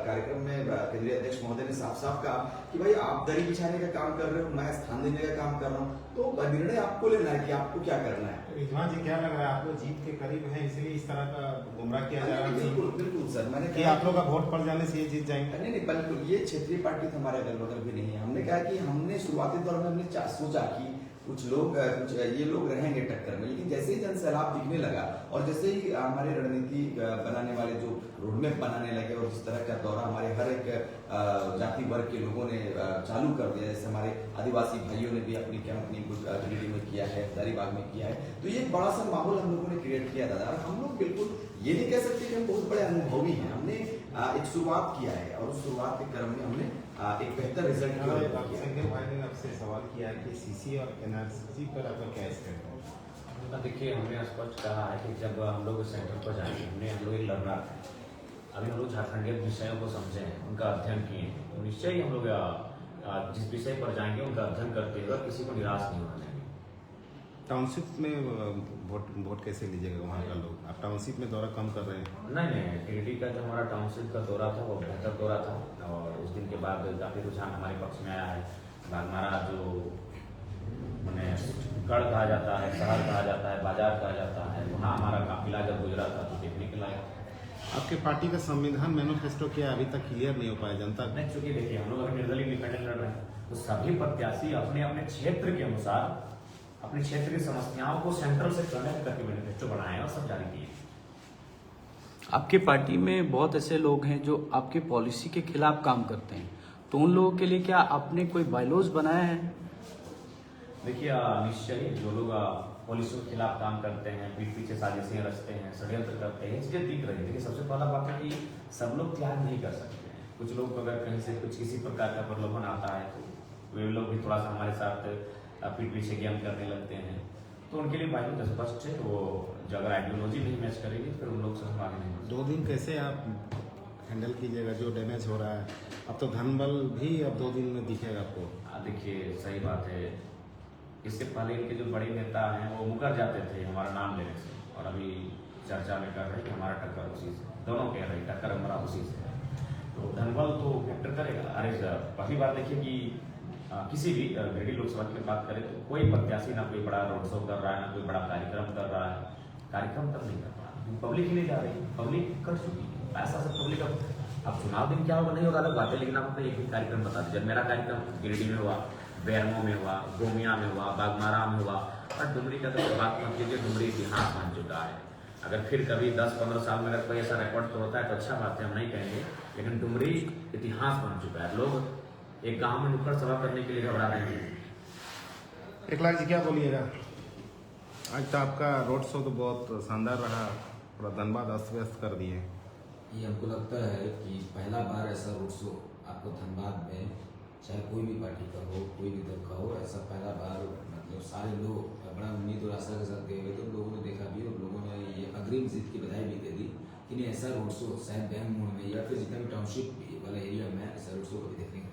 कार्यक्रम में केंद्रीय अध्यक्ष महोदय ने साफ साफ कहा कि भाई आप दरी बिछाने का काम कर रहे हो, मैं स्थान देने का काम कर रहा हूँ, तो निर्णय आपको लेना है कि आपको क्या करना है। रिजवान जी, क्या लग रहा है आप लोग जीत के करीब हैं इसलिए इस तरह का गुमराह किया जा रहा है? बिल्कुल सर, मैंने कि आप लोग का वोट पड़ जाने से ये जीत जाएंगे? नहीं, बिल्कुल, ये क्षेत्रीय पार्टी तो हमारे अगल बगल भी नहीं है। हमने कहा कि हमने शुरुआती दौर में हमने सोचा कि कुछ ये लोग रहेंगे टक्कर में, लेकिन जैसे ही जन सैलाब दिखने लगा और जैसे ही हमारे रणनीति बनाने वाले जो रोडमैप बनाने लगे और जिस तरह का दौरा हमारे हर एक जाति वर्ग के लोगों ने चालू कर दिया, जैसे हमारे आदिवासी भाइयों ने भी अपनी कैंपनिंग गिरिडीह में किया है, हजारीबाग में किया है, तो ये एक बड़ा सा माहौल हम लोगों ने क्रिएट किया था। और हम लोग बिल्कुल ये नहीं कह सकते कि हम बहुत बड़े अनुभवी हैं। हमने एक शुरुआत किया है और उस शुरुआत के क्रम में हमने एक बेहतर रिजल्ट संजय भाई ने आपसे सवाल किया है कि सीसी और एनआरसी पर आपका क्या स्टैंड है? देखिए, हमने स्पष्ट कहा है कि जब हम लोग सेंटर पर जाएंगे, हम लोग एक लर्नर हैं। अभी हम लोग झारखंडीय विषयों को समझे हैं, उनका अध्ययन किए हैं, तो निश्चय ही हम लोग जिस विषय पर जाएंगे उनका अध्ययन करते हुए किसी को निराश नहीं होना चाहिए। टाउनशिप में वोट कैसे लीजिएगा वहाँ का लोग? आप टाउनशिप में दौरा कम कर रहे हैं? नहीं, गिरिडीह का जो हमारा टाउनशिप का दौरा था वो बेहतर दौरा था और उस दिन के बाद काफ़ी रुझान हमारे पक्ष में आया है। हमारा जो मैंने गढ़ कहा जाता है, शहर कहा जाता है, बाजार कहा जाता है, वहाँ हमारा काफिला जब गुजरा था तो देखने के लायक। आपके पार्टी का संविधान मैनिफेस्टो क्या अभी तक क्लियर नहीं हो पाया जनता नहीं, चूंकि देखिए हम लोग अभी निर्दलीय इंडिपेंडेंट लड़ रहे हैं, तो सभी प्रत्याशी अपने अपने क्षेत्र के अनुसार अपने क्षेत्र की समस्याओं को सेंट्रल से कनेक्ट करके मैनिफेस्टो बनाए और सब जारी किए। आपके पार्टी में बहुत ऐसे लोग हैं जो आपके पॉलिसी के खिलाफ काम करते हैं, तो उन लोगों के लिए क्या आपने कोई बायलॉज बनाया है? देखिए, निश्चय ही जो लोग पॉलिसी के खिलाफ काम करते हैं, पीठ पीछे साजिशें रचते हैं, षड्यंत्र करते हैं, इसलिए दिख रही है। देखिए, सबसे पहला बात है कि सब लोग त्याग नहीं कर सकते हैं। कुछ लोग अगर कहीं से कुछ किसी प्रकार का प्रलोभन आता है तो वे लोग भी थोड़ा सा हमारे साथ पीठ पीछे गेम करने लगते हैं, तो उनके लिए बाइक स्पष्ट है। वो जो अगर आइडियोलॉजी नहीं मैच करेगी फिर उन लोग से हम आगे नहीं। 2 दिन कैसे आप हैंडल कीजिएगा जो डैमेज हो रहा है? अब तो धनबल भी अब 2 दिन में दिखेगा आपको। देखिए, सही बात है, इससे पहले इनके जो बड़े नेता हैं वो मुकर जाते थे हमारा नाम लेने से, और अभी चर्चा में कर रहे हैं कि हमारा टक्कर उसी से, दोनों कह रहे हैं टक्कर हमारा उसी से। तो धनबल तो फैक्टर करेगा। अरे पहली बार देखिए कि किसी भी गिरिडीह लोकसभा की बात करें तो कोई प्रत्याशी ना कोई बड़ा रोड शो कर रहा है, ना कोई बड़ा कार्यक्रम कर रहा है। कार्यक्रम तब नहीं कर रहा, पब्लिक ही नहीं जा रही, पब्लिक कर चुकी है। ऐसा सब पब्लिक अब चुनाव दिन क्या होगा नहीं होगा अलग बात है, लेकिन आप अपने एक भी कार्यक्रम बता दीजिए। मेरा कार्यक्रम गिरिडीह में हुआ, बेरमो में हुआ, गोमिया में हुआ, बागमारा में हुआ, और डुमरी का तो बात मत कीजिए, डुमरी इतिहास बन चुका है। अगर फिर कभी 10-15 साल में अगर कोई ऐसा रिकॉर्ड तो होता है तो अच्छा बात है, हम नहीं कहेंगे, लेकिन डुमरी इतिहास बन चुका है। लोग एक गांव में नुक्कड़ सभा करने के लिए घबरा रहे हैं। 1 लाख जी क्या बोलिएगा? आज तो आपका रोड शो तो बहुत शानदार रहा, पूरा धनबाद अस्त व्यस्त कर दिए। ये हमको लगता है कि पहला बार ऐसा रोड शो आपको धनबाद में, चाहे कोई भी पार्टी का हो, कोई भी दल का हो, ऐसा पहला बार मतलब सारे लोग बड़ा उम्मीद और आशा के साथ गए हुए, तो लोगों ने देखा भी और लोगों ने ये अग्रिम जीत की बधाई भी दे दी कि नहीं ऐसा रोड शो शायद बैंक मोड़ में या फिर जितना भी टाउनशिप वाला एरिया में ऐसा रोड शो कभी देखने को।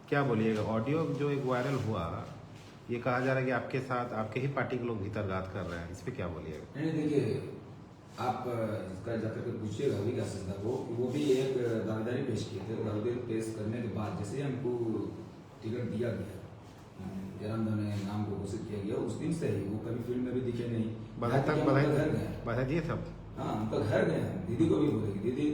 क्या बोलिएगा? ऑडियो जो एक वायरल हुआ, ये कहा जा रहा है कि आपके साथ आपके ही पार्टी के लोग भीतर घात कर रहे हैं, इस पर क्या बोलिएगा? नहीं देखिए, आप इसका जाकर के पूछिएगा अभी क्या सिलसिला वो भी एक दावेदारी पेश किए थे। दावेदारी पेश करने के बाद जैसे हमको टिकट दिया गया, जयराम ने नाम को घोषित किया गया, उस दिन से ही वो कभी फील्ड में भी दिखे नहीं। बधाई तक घर गए, बधाई दिए सब। हाँ उनका घर गए, दीदी को भी बोलेगी दीदी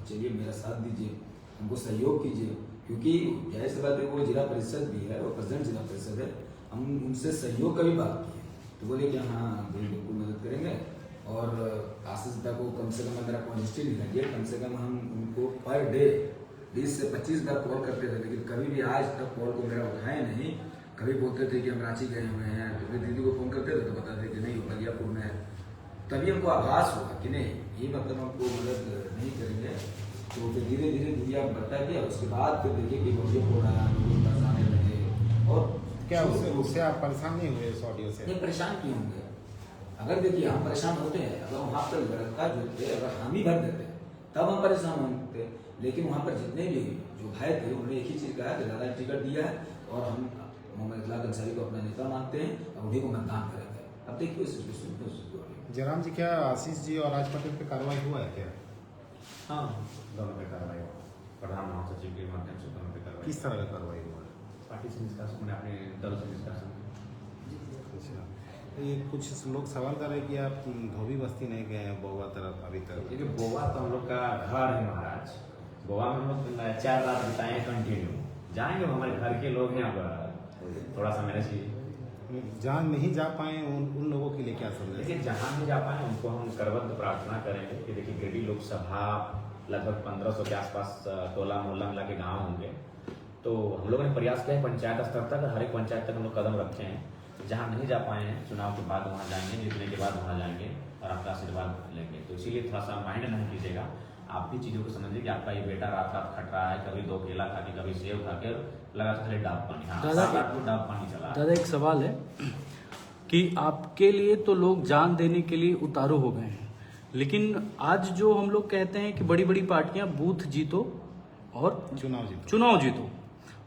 चलिए मेरा साथ दीजिए, हमको सहयोग कीजिए, क्योंकि जाहिर सी बात है वो जिला परिषद भी है, वो प्रेसिडेंट जिला परिषद है, हम उनसे सहयोग का भी बात की तो बोले कि हाँ बिल्कुल मदद करेंगे। और आशीष दा को कम से कम मेरा क्वांटिटी नहीं लगी, कम से कम हम उनको पर डे 20 से 25 बार कॉल करते थे, लेकिन कभी भी आज तक कॉल को मेरा उठाए नहीं। कभी बोलते थे कि हम रांची गए हुए हैं, तो फिर दीदी को फोन करते थे तो बताते कि नहीं बलियापुर में है। तभी हमको आभास हुआ कि नहीं ये मतलब हमको मदद नहीं करेंगे, तो फिर धीरे धीरे दुनिया बढ़ता गया। उसके बाद फिर देखिए कि वीडियो हो रहा है, लोग परेशान लगे। और क्या उससे आप परेशान नहीं हुए इस ऑडियो से? ये परेशान क्यों होंगे? अगर देखिए हम परेशान होते हैं, अगर वहाँ पर लड़का जो थे अगर हम ही भर देते तब हम परेशान होते, लेकिन वहाँ पर जितने भी जो भाई थे उन्होंने एक ही चीज़ कहा कि दादा टिकट दिया है और हम मोहम्मद इखलाक अंसारी को अपना नेता मानते हैं और उन्हीं को मतदान करेंगे। अब देखिए जयराम जी, क्या आशीष जी और राज पटेल पे कार्रवाई हुआ है क्या? हाँ, दोनों पे कार्रवाई हुआ, प्रधान महासचिव के माध्यम से दोनों पे कार्रवाई। किस तरह का कार्रवाई हुआ है? पार्टी से निष्कासन, मैंने अपने दल से निष्कासन। अच्छा, ये कुछ लोग सवाल कर रहे हैं कि आप धोबी बस्ती नहीं गए हैं गोवा तरफ अभी तक। देखिए गोवा तो हम लोग का घर है महाराज, गोवा में हम लोग 4 रात बिताए हैं कंटिन्यू, जाएंगे हमारे घर के लोग हैं, अब थोड़ा सा मेरे से जहाँ नहीं जा पाए उन लोगों के लिए क्या समझे? देखिए जहाँ नहीं जा पाए उनको हम करबद्ध प्रार्थना करेंगे कि देखिए गिरिडीह लोकसभा लगभग 1500 के आसपास टोला मोहल्ला मिला के गाँव होंगे, तो हम लोगों ने प्रयास किया है पंचायत स्तर तक, हर एक पंचायत तक हम लोग कदम रखे हैं। जहाँ नहीं जा पाए हैं चुनाव के बाद वहाँ जाएंगे, जीतने के बाद वहाँ जाएंगे और आपका आशीर्वाद लेंगे। तो इसीलिए थोड़ा सा माइंड नहीं कीजिएगा, आप भी चीज़ों को समझिए कि आपका ये बेटा रात रात खट रहा है, कभी 2 केला खा के कभी सेब खा के लगातार खाली डाब पानी। हाँ, डाब पानी चला। दादा एक सवाल है कि आपके लिए तो लोग जान देने के लिए उतारू हो गए हैं, लेकिन आज जो हम लोग कहते हैं कि बड़ी बड़ी पार्टियां बूथ जीतो और चुनाव जीतो,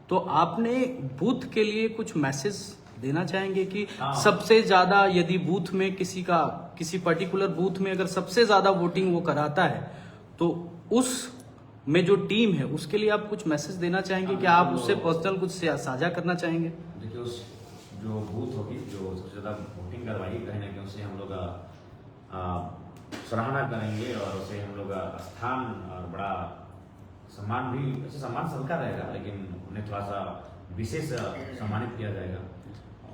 तो आपने बूथ के लिए कुछ मैसेज देना चाहेंगे कि सबसे ज्यादा यदि बूथ में किसी पर्टिकुलर बूथ में अगर सबसे ज्यादा वोटिंग वो कराता है तो उस में जो टीम है उसके लिए आप कुछ मैसेज देना चाहेंगे कि आप उससे पर्सनल कुछ साझा करना चाहेंगे? देखिए उस जो बूथ होगी जो सबसे ज़्यादा वोटिंग करवाई कहीं ना कहीं उसे हम लोग सराहना करेंगे और उसे हम लोग स्थान और बड़ा सम्मान भी, वैसे सम्मान सबका रहेगा लेकिन उन्हें थोड़ा सा विशेष सम्मानित किया जाएगा।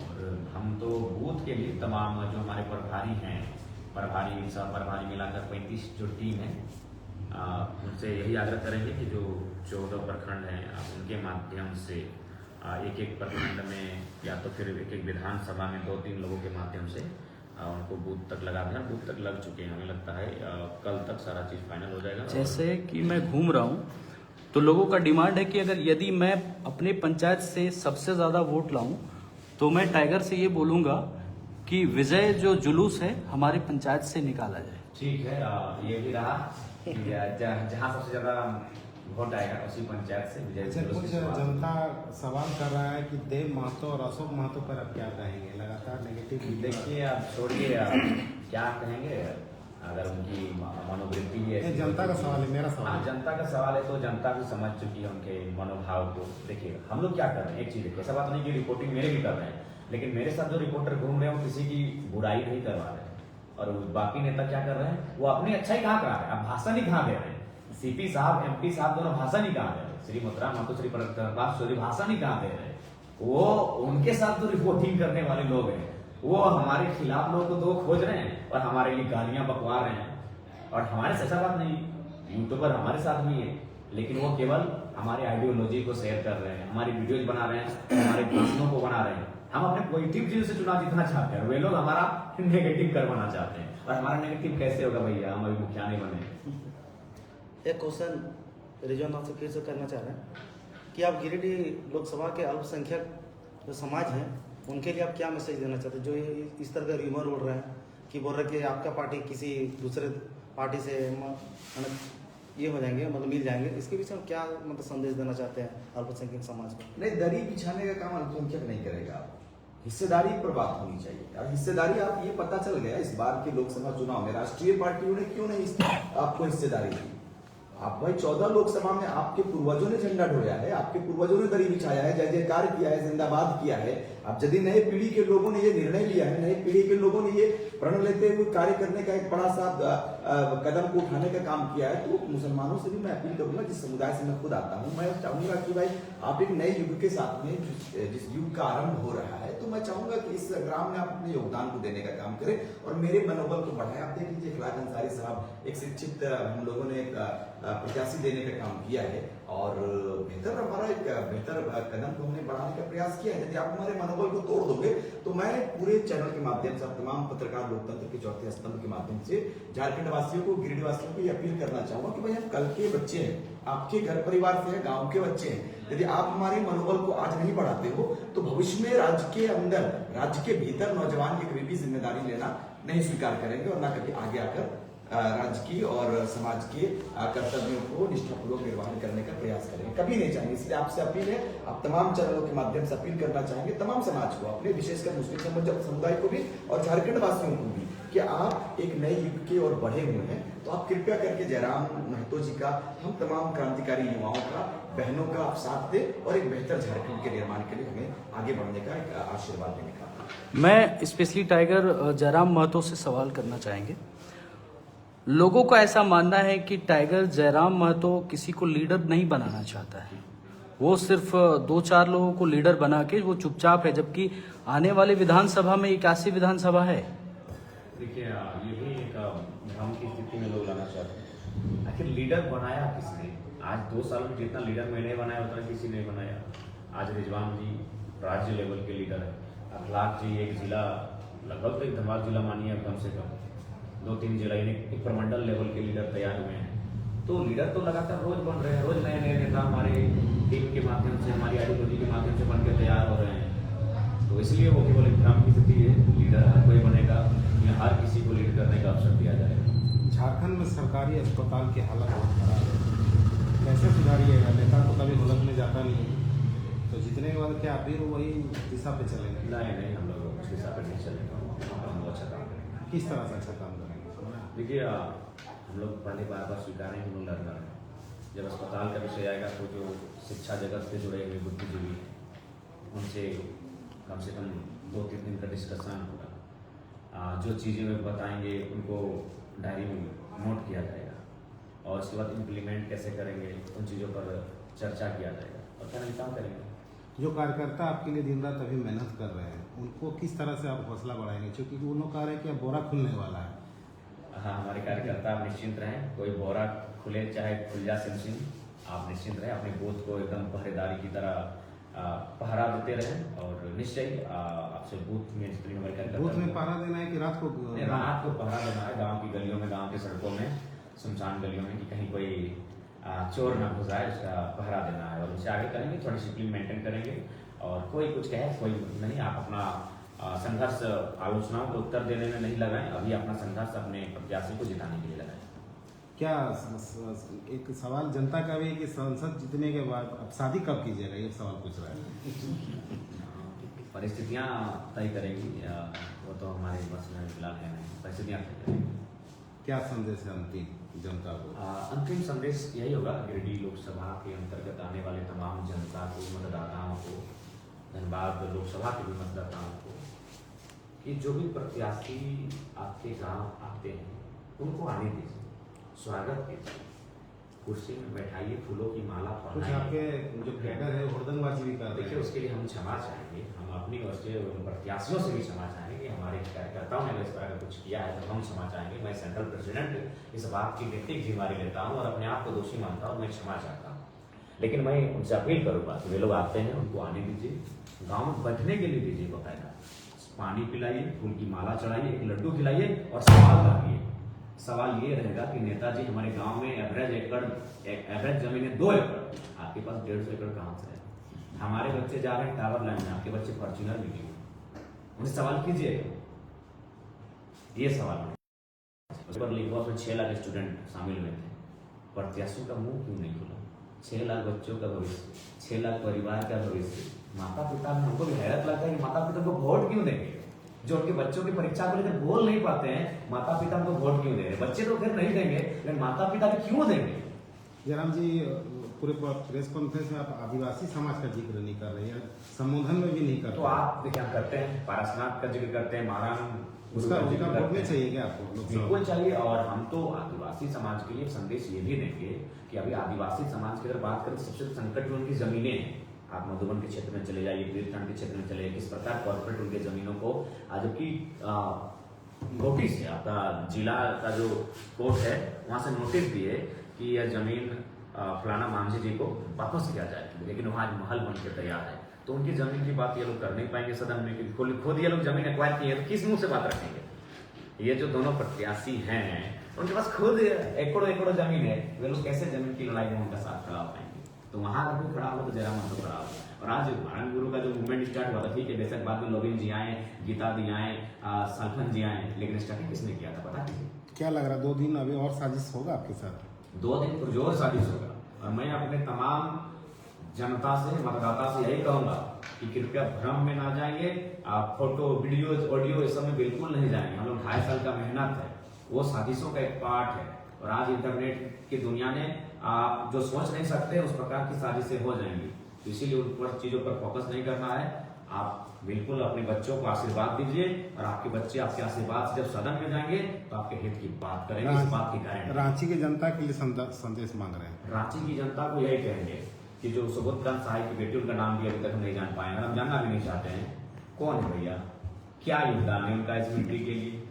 और हम तो बूथ के लिए तमाम जो हमारे प्रभारी हैं, प्रभारी सब प्रभारी मिलाकर 35 जो टीम है उनसे यही आग्रह करेंगे कि जो 14 प्रखंड हैं आप उनके माध्यम से एक एक प्रखंड में या तो फिर एक एक विधानसभा में 2-3 लोगों के माध्यम से उनको बूथ तक लगा देना। बूथ तक लग चुके हैं, हमें लगता है कल तक सारा चीज़ फाइनल हो जाएगा। जैसे कि मैं घूम रहा हूँ तो लोगों का डिमांड है कि अगर यदि मैं अपने पंचायत से सबसे ज़्यादा वोट लाऊं तो मैं टाइगर से ये बोलूँगा कि विजय जो जुलूस है हमारे पंचायत से निकाला जाए। ठीक है, ये भी रहा जहाँ सबसे ज़्यादा वोट आएगा उसी पंचायत से विजय। कुछ जनता सवाल कर रहा है कि देव महतो और अशोक महतो पर अब क्या कहेंगे? लगातार नेगेटिव। देखिए आप छोड़िए, आप क्या कहेंगे, अगर उनकी मनोवृत्ति है। जनता का सवाल है, मेरा सवाल। हाँ, जनता का सवाल है तो जनता भी समझ चुकी है उनके मनोभाव को। देखिए हम लोग क्या कर रहे हैं, एक चीज़ है, ऐसा बात नहीं कि रिपोर्टिंग मेरे भी कर रहे हैं, लेकिन मेरे साथ जो रिपोर्टर घूम रहे हैं वो किसी की बुराई नहीं करवा रहे हैं और बाकी नेता क्या कर रहे हैं, वो अपनी अच्छा ही कहाँ करा रहे हैं, आप भाषण ही कहाँ दे रहे हैं। सीपी साहब एमपी साहब दोनों भाषण ही कहाँ दे रहे, श्री मोहतराम महतो श्री प्रताप चौधरी भाषण ही कहाँ दे रहे, वो उनके साथ तो रिपोर्टिंग करने वाले लोग हैं, वो हमारे खिलाफ लोग को दो खोज रहे हैं और हमारे लिए गालियां बकवा रहे हैं। और हमारे से ऐसा बात नहीं, यूट्यूबर हमारे साथ भी है, लेकिन वो केवल हमारे आइडियोलॉजी को शेयर कर रहे हैं, हमारी वीडियोज बना रहे हैं, हमारे भाषणों को बना रहे हैं। हम अपने पॉजिटिव चीज से चुनाव जीतना चाहते हैं, वे लोग हमारा नेगेटिव करवाना चाहते हैं। और हमारा नेगेटिव कैसे होगा भैया, हम अभी मुखिया नहीं बने। एक क्वेश्चन रिजवान आपसे फिर से करना चाह रहे हैं कि आप गिरिडीह लोकसभा के अल्पसंख्यक जो समाज है उनके लिए आप क्या मैसेज देना चाहते हैं, जो इस तरह का र्यूमर उड़ रहे हैं कि बोल रहे कि आपका पार्टी किसी दूसरे पार्टी से ये हो जाएंगे, मतलब मिल जाएंगे, इसके पीछे हम क्या मतलब संदेश देना चाहते हैं अल्पसंख्यक समाज को? नहीं, दरी बिछाने का काम अल्पसंख्यक नहीं करेगा, हिस्सेदारी पर बात होनी चाहिए। और हिस्सेदारी आप ये पता चल गया इस बार के लोकसभा चुनाव में राष्ट्रीय पार्टियों ने क्यों नहीं आपको हिस्सेदारी दी। आप भाई 14 लोकसभा में आपके पूर्वजों ने झंडा ढोया है, आपके पूर्वजों ने दरी बिछाया है, जय जयकार किया है, जिंदाबाद किया है। अब यदि नए पीढ़ी के लोगों ने ये निर्णय लिया है, नई पीढ़ी के लोगों ने ये प्रण लेते हुए कार्य करने का एक बड़ा सा कदम को उठाने का काम किया है, तो मुसलमानों से भी मैं अपील करूंगा, जिस समुदाय से मैं खुद आता हूं, मैं चाहूंगा कि भाई आप एक नए युग के साथ में जिस युग का आरंभ हो रहा है, तो मैं चाहूंगा कि इस ग्राम में आप अपने योगदान को देने का काम करें और मेरे मनोबल को बढ़ाएं। आप देख लीजिए इखलाक अंसारी साहब एक शिक्षित हम लोगों ने एक प्रत्याशी देने का काम किया है और हमारा एक बेहतर कदम को हमने बढ़ाने का प्रयास किया है। यदि आप हमारे मनोबल को तोड़ दोगे तो मैं पूरे चैनल के माध्यम से तमाम पत्रकार लोकतंत्र के चौथे स्तंभ के माध्यम से झारखंड वासियों को, गिरिडीह वासियों को ये अपील करना चाहूंगा कि भाई हम कल के बच्चे हैं, आपके घर परिवार से है, गांव के बच्चे हैं। यदि आप हमारे मनोबल को आज नहीं बढ़ाते हो तो भविष्य में राज्य के अंदर, राज्य के भीतर नौजवान की कभी भी जिम्मेदारी लेना नहीं स्वीकार करेंगे और ना कभी आगे आकर राज्य की और समाज के कर्तव्यों को निष्ठापूर्वक निर्वहन करने का प्रयास करेंगे, कभी नहीं चाहेंगे। इसलिए आपसे अपील है, आप तमाम चैनलों के माध्यम से अपील करना चाहेंगे तमाम समाज को, अपने विशेषकर मुस्लिम समुदाय को भी और झारखंड वासियों को भी, कि आप एक नए युग के और बढ़े हुए हैं, तो आप कृपया करके जयराम महतो जी का, हम तमाम क्रांतिकारी युवाओं का, बहनों का आप साथ दें और एक बेहतर झारखंड के निर्माण के लिए हमें आगे बढ़ने का एक आशीर्वाद देने का। मैं स्पेशली टाइगर जयराम महतो से सवाल करना चाहेंगे। लोगों को ऐसा मानना है कि टाइगर जयराम महतो किसी को लीडर नहीं बनाना चाहता है, वो सिर्फ 2-4 लोगों को लीडर बना के वो चुपचाप है, जबकि आने वाले विधानसभा में 81 विधानसभा है। देखिए ये भी एक भ्रम की स्थिति में लोग लाना चाहते हैं। आखिर लीडर बनाया किसने? आज 2 साल में जितना लीडर मैंने बनाया उतना किसी ने बनाया। आज रिजवान जी राज्य लेवल के लीडर है, अखलाक जी एक जिला, लगभग तो एक धनबाद जिला मानिए कम से कम 2-3 जिला, एक प्रमंडल लेवल के लीडर तैयार हुए हैं। तो लीडर तो लगातार रोज बन रहे हैं, रोज नए नए नेता हमारे टीम के माध्यम से, हमारी आइडियोलॉजी के माध्यम से बनकर तैयार हो रहे हैं। तो इसलिए वो केवल एक भ्रम की स्थिति है, लीडर हर कोई बनेगा या हर किसी को लीड करने का अवसर दिया जाएगा। झारखंड में सरकारी अस्पताल की हालत बहुत खराब है, कैसे सुधारिएगा? नेता तो कभी गलत में जाता नहीं, तो जितने के बाद क्या फिर वही दिशा पे चलेंगे? नहीं, हम लोग उस दिशा पर नहीं चलेंगे, हम लोग अच्छा काम करेंगे। किस तरह से अच्छा काम करेंगे? देखिए हम लोग पहले बार स्वीकार नहीं, हम लोग लड़ना है। जब अस्पताल का विषय आएगा तो जो शिक्षा जगत से जुड़े हुए बुद्धिजीवी उनसे कम से कम 2-3 दिन का डिस्कशन होगा। जो चीज़ें वे बताएंगे उनको डायरी में नोट किया जाएगा और उसके बाद इम्प्लीमेंट कैसे करेंगे उन चीज़ों पर चर्चा किया जाएगा और क्या नहीं काम करेंगे। जो कार्यकर्ता आपके लिए दिन रात अभी मेहनत कर रहे हैं उनको किस तरह से आप हौसला बढ़ाएंगे? क्योंकि वो लोग कह रहे हैं कि अब बोरा खुलने वाला है। हाँ, हमारे कार्यकर्ता आप निश्चिंत रहें, कोई बोरा खुले चाहे खुल जा सिम, आप निश्चिंत रहें, अपने बूथ को एकदम पहरेदारी की तरह पहरा देते रहें और निश्चय आपसे बूथ में जितनी हमारे कार्यकर्ता, बूथ में पहरा देना है कि रात को पहरा देना है, गांव की गलियों में, गांव के सड़कों में, सुनसान गलियों में, कि कहीं कोई चोर ना घुस आए, उसका पहरा देना है। और उससे आगे करेंगे, थोड़ी डिसिप्लिन मेंटेन करेंगे और कोई कुछ कहे कोई नहीं, आप अपना संघर्ष आलोचनाओं को उत्तर देने में नहीं लगाएं, अभी अपना संघर्ष अपने प्रत्याशी को जिताने के लिए लगाएं। क्या एक सवाल जनता का भी है कि संसद जीतने के बाद अब शादी कब कीजिएगा, ये सवाल पूछ रहा है। परिस्थितियां तय करेंगी, वो तो हमारे बस में फिलहाल है नहीं, परिस्थितियां तय करेंगी। क्या संदेश है अंतिम जनता को? अंतिम संदेश यही होगा गिरिडीह लोकसभा के अंतर्गत आने वाले तमाम जनता को, मतदाताओं को, धनबाद लोकसभा के भी मतदाताओं को, कि जो भी प्रत्याशी आपके गांव आते हैं उनको आने दीजिए, स्वागत कीजिए, कुर्सी में बैठाइए, फूलों की माला कुछ पहनाइए। आपके जो कैडर है हुड़दंगबाजी भी कर रहे देखिए हैं। उसके लिए हम क्षमा चाहेंगे, हम अपनी ओर से उन प्रत्याशियों से भी क्षमा चाहेंगे। हमारे कार्यकर्ताओं ने अगर इस तरह का कुछ किया है तो हम क्षमा चाहेंगे। मैं सेंट्रल प्रेसिडेंट इस बात की नैतिक जिम्मेदारी लेता हूँ और अपने आप को दोषी मानता हूँ, मैं क्षमा चाहता हूँ। लेकिन मैं उनसे अपील करूँगा कि वे लोग आते हैं उनको आने दीजिए, गाँव में बैठने के लिए दीजिए, बकायदा पानी पिलाइए, फूल की माला चढ़ाइए, एक लड्डू खिलाइए और सवाल रखिए। सवाल ये रहेगा कि नेताजी हमारे गांव में एवरेज जमीन है 2 एकड़, आपके पास 150 एकड़ कहाँ से है? हमारे बच्चे जा रहे हैं टावर लाइन में, आपके बच्चे फॉर्च्यूनर में क्यों? उन्हें सवाल कीजिए, ये सवाल है। लिखवा में 6 लाख स्टूडेंट शामिल हुए थे, प्रत्याशियों का मुंह क्यों नहीं खुला? 6 लाख बच्चों का भविष्य, 6 लाख परिवार का भविष्य। माता पिता में हमको भी हैरत लगता है कि माता पिता को वोट क्यों देंगे? जो उनके बच्चों की परीक्षा को लेकर बोल नहीं पाते हैं, माता पिता को वोट क्यों दे रहे? बच्चे तो फिर नहीं देंगे, लेकिन माता पिता भी क्यों देंगे? जयराम जी, पूरे प्रेस कॉन्फ्रेंस में आप आदिवासी समाज का जिक्र नहीं कर रहे हैं, संबोधन में भी नहीं कर तो रहे। आप क्या करते हैं? पारसनाथ का जिक्र करते हैं, महाराम उसका वोट नहीं चाहिए क्या आपको? बिल्कुल चाहिए। और हम तो आदिवासी समाज के लिए संदेश ये भी देंगे कि अभी आदिवासी समाज की अगर बात करें तो सबसे संकट में उनकी जमीनें हैं। आप मधुबन के क्षेत्र में चले जाइए, तीर्थखंड के क्षेत्र में चले जाइए, किस प्रकार कॉर्पोरेट उनके जमीनों को आज की नोटिस है, आपका जिला का जो कोर्ट है वहां से नोटिस दिए कि यह जमीन फलाना मांझी जी को वापस किया जाए, लेकिन वहां आज महल बन के तैयार है। तो उनकी जमीन की बात ये लोग कर नहीं पाएंगे सदन में, कि खुद ये लोग जमीन एक्वायर किए तो किस मुंह से बात रखेंगे? ये जो दोनों प्रत्याशी हैं उनके पास खुद एकड़ों जमीन है, वे लोग कैसे जमीन की लड़ाई में उनका साथ खड़ा हो पाएंगे? तो वहां अगर कोई खड़ा हो तो जयराम तो खड़ा हो। और आज भारण गुरु का जो मूवमेंट स्टार्ट हुआ था, ठीक है, बेशक बाद में लोबिन जी आए, गीता दी आए, सल्फन जी आए, लेकिन स्टार्टिंग किसने किया था पता किसी? क्या लग रहा है 2 दिन अभी और साजिश होगा आपके साथ? 2 दिन पुरजोर साजिश होगा। और मैं अपने तमाम जनता से, मतदाता से यही कहूंगा कि कृपया भ्रम में ना जाइए। आप फोटो, वीडियो, ऑडियो इस सब में बिल्कुल नहीं जाएंगे। हम लोग 2.5 साल का मेहनत है, वो साजिशों का एक पार्ट है। और आज इंटरनेट की दुनिया ने आप जो सोच नहीं सकते उस प्रकार की साजिशें हो जाएंगी, तो इसीलिए उन पर चीजों पर फोकस नहीं करना है। आप बिल्कुल अपने बच्चों को आशीर्वाद दीजिए और आपके बच्चे आपके आशीर्वाद से जब सदन में जाएंगे तो आपके हित की बात करेंगे, इस बात की गारंटी। रांची की जनता के लिए संदेश मांग रहे हैं। रांची की जनता को यही कहेंगे कि जो सुबोधकांत साहिब की बेटी, उनका नाम भी अभी तक नहीं जान पाए, हम जानना भी नहीं चाहते हैं कौन है भैया, क्या योगदान है उनका इस मिट्टी के लिए।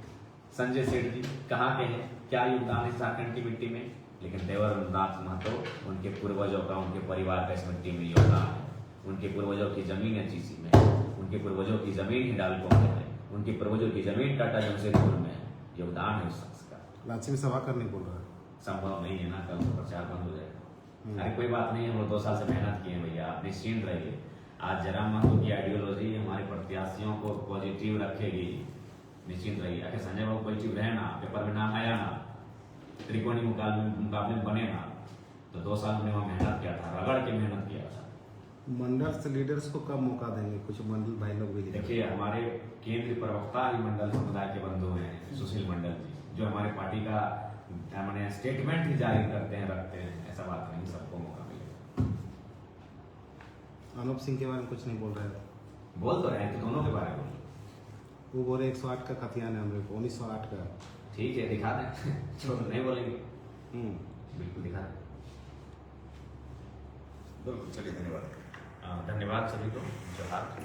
संजय सेठ जी कहाँ के हैं, क्या योगदान है झारखंड की मिट्टी में? लेकिन देवेंद्रनाथ महतो, उनके पूर्वजों का, उनके परिवार का इस मिट्टी में योगदान है। उनके पूर्वजों की जमीन है जीसी में, उनके पूर्वजों की जमीन हिंडाल्को में है, उनके पूर्वजों की जमीन टाटा जमशेदपुर में है। योगदान है उस शख्स का। रांची में सभा करने बोल रहा है। संभव नहीं है ना, कल तो प्रचार बंद हो जाएगा। अरे कोई बात नहीं है, हम लोग 2 साल से मेहनत किए हैं भैया, आप निश्चिंत रहिए। आज जयराम महतो की आइडियोलॉजी हमारे प्रत्याशियों को पॉजिटिव रखेगी, निश्चिंत रहिए। अगर संजय बाबू पॉजिटिव रहे ना, पेपर में नाम आया ना, त्रिकोणीय मुकाबले में बने ना, तो 2 साल में वहाँ मेहनत किया था, रगड़ के मेहनत किया था। मंडल से लीडर्स को कब मौका देंगे? कुछ मंडल भाई लोग भी देखिए, हमारे केंद्रीय प्रवक्ता ही मंडल समुदाय के बंधु हैं, सुशील मंडल जी, जो हमारे पार्टी का मैंने स्टेटमेंट ही जारी करते हैं, रखते हैं। ऐसा बात नहीं, सबको मौका मिलेगा। अनूप सिंह के बारे में कुछ नहीं बोल रहे हैं? बोल तो रहे हैं, तो दोनों के बारे में बोल। वो बोल रहे 108 का खतियान है हमरे को, 1908 का। ठीक है, दिखा दें। छोड़ नहीं बोलेंगे, बिल्कुल दिखा दें। बिल्कुल, चलिए, धन्यवाद। धन्यवाद सभी को। जोहार।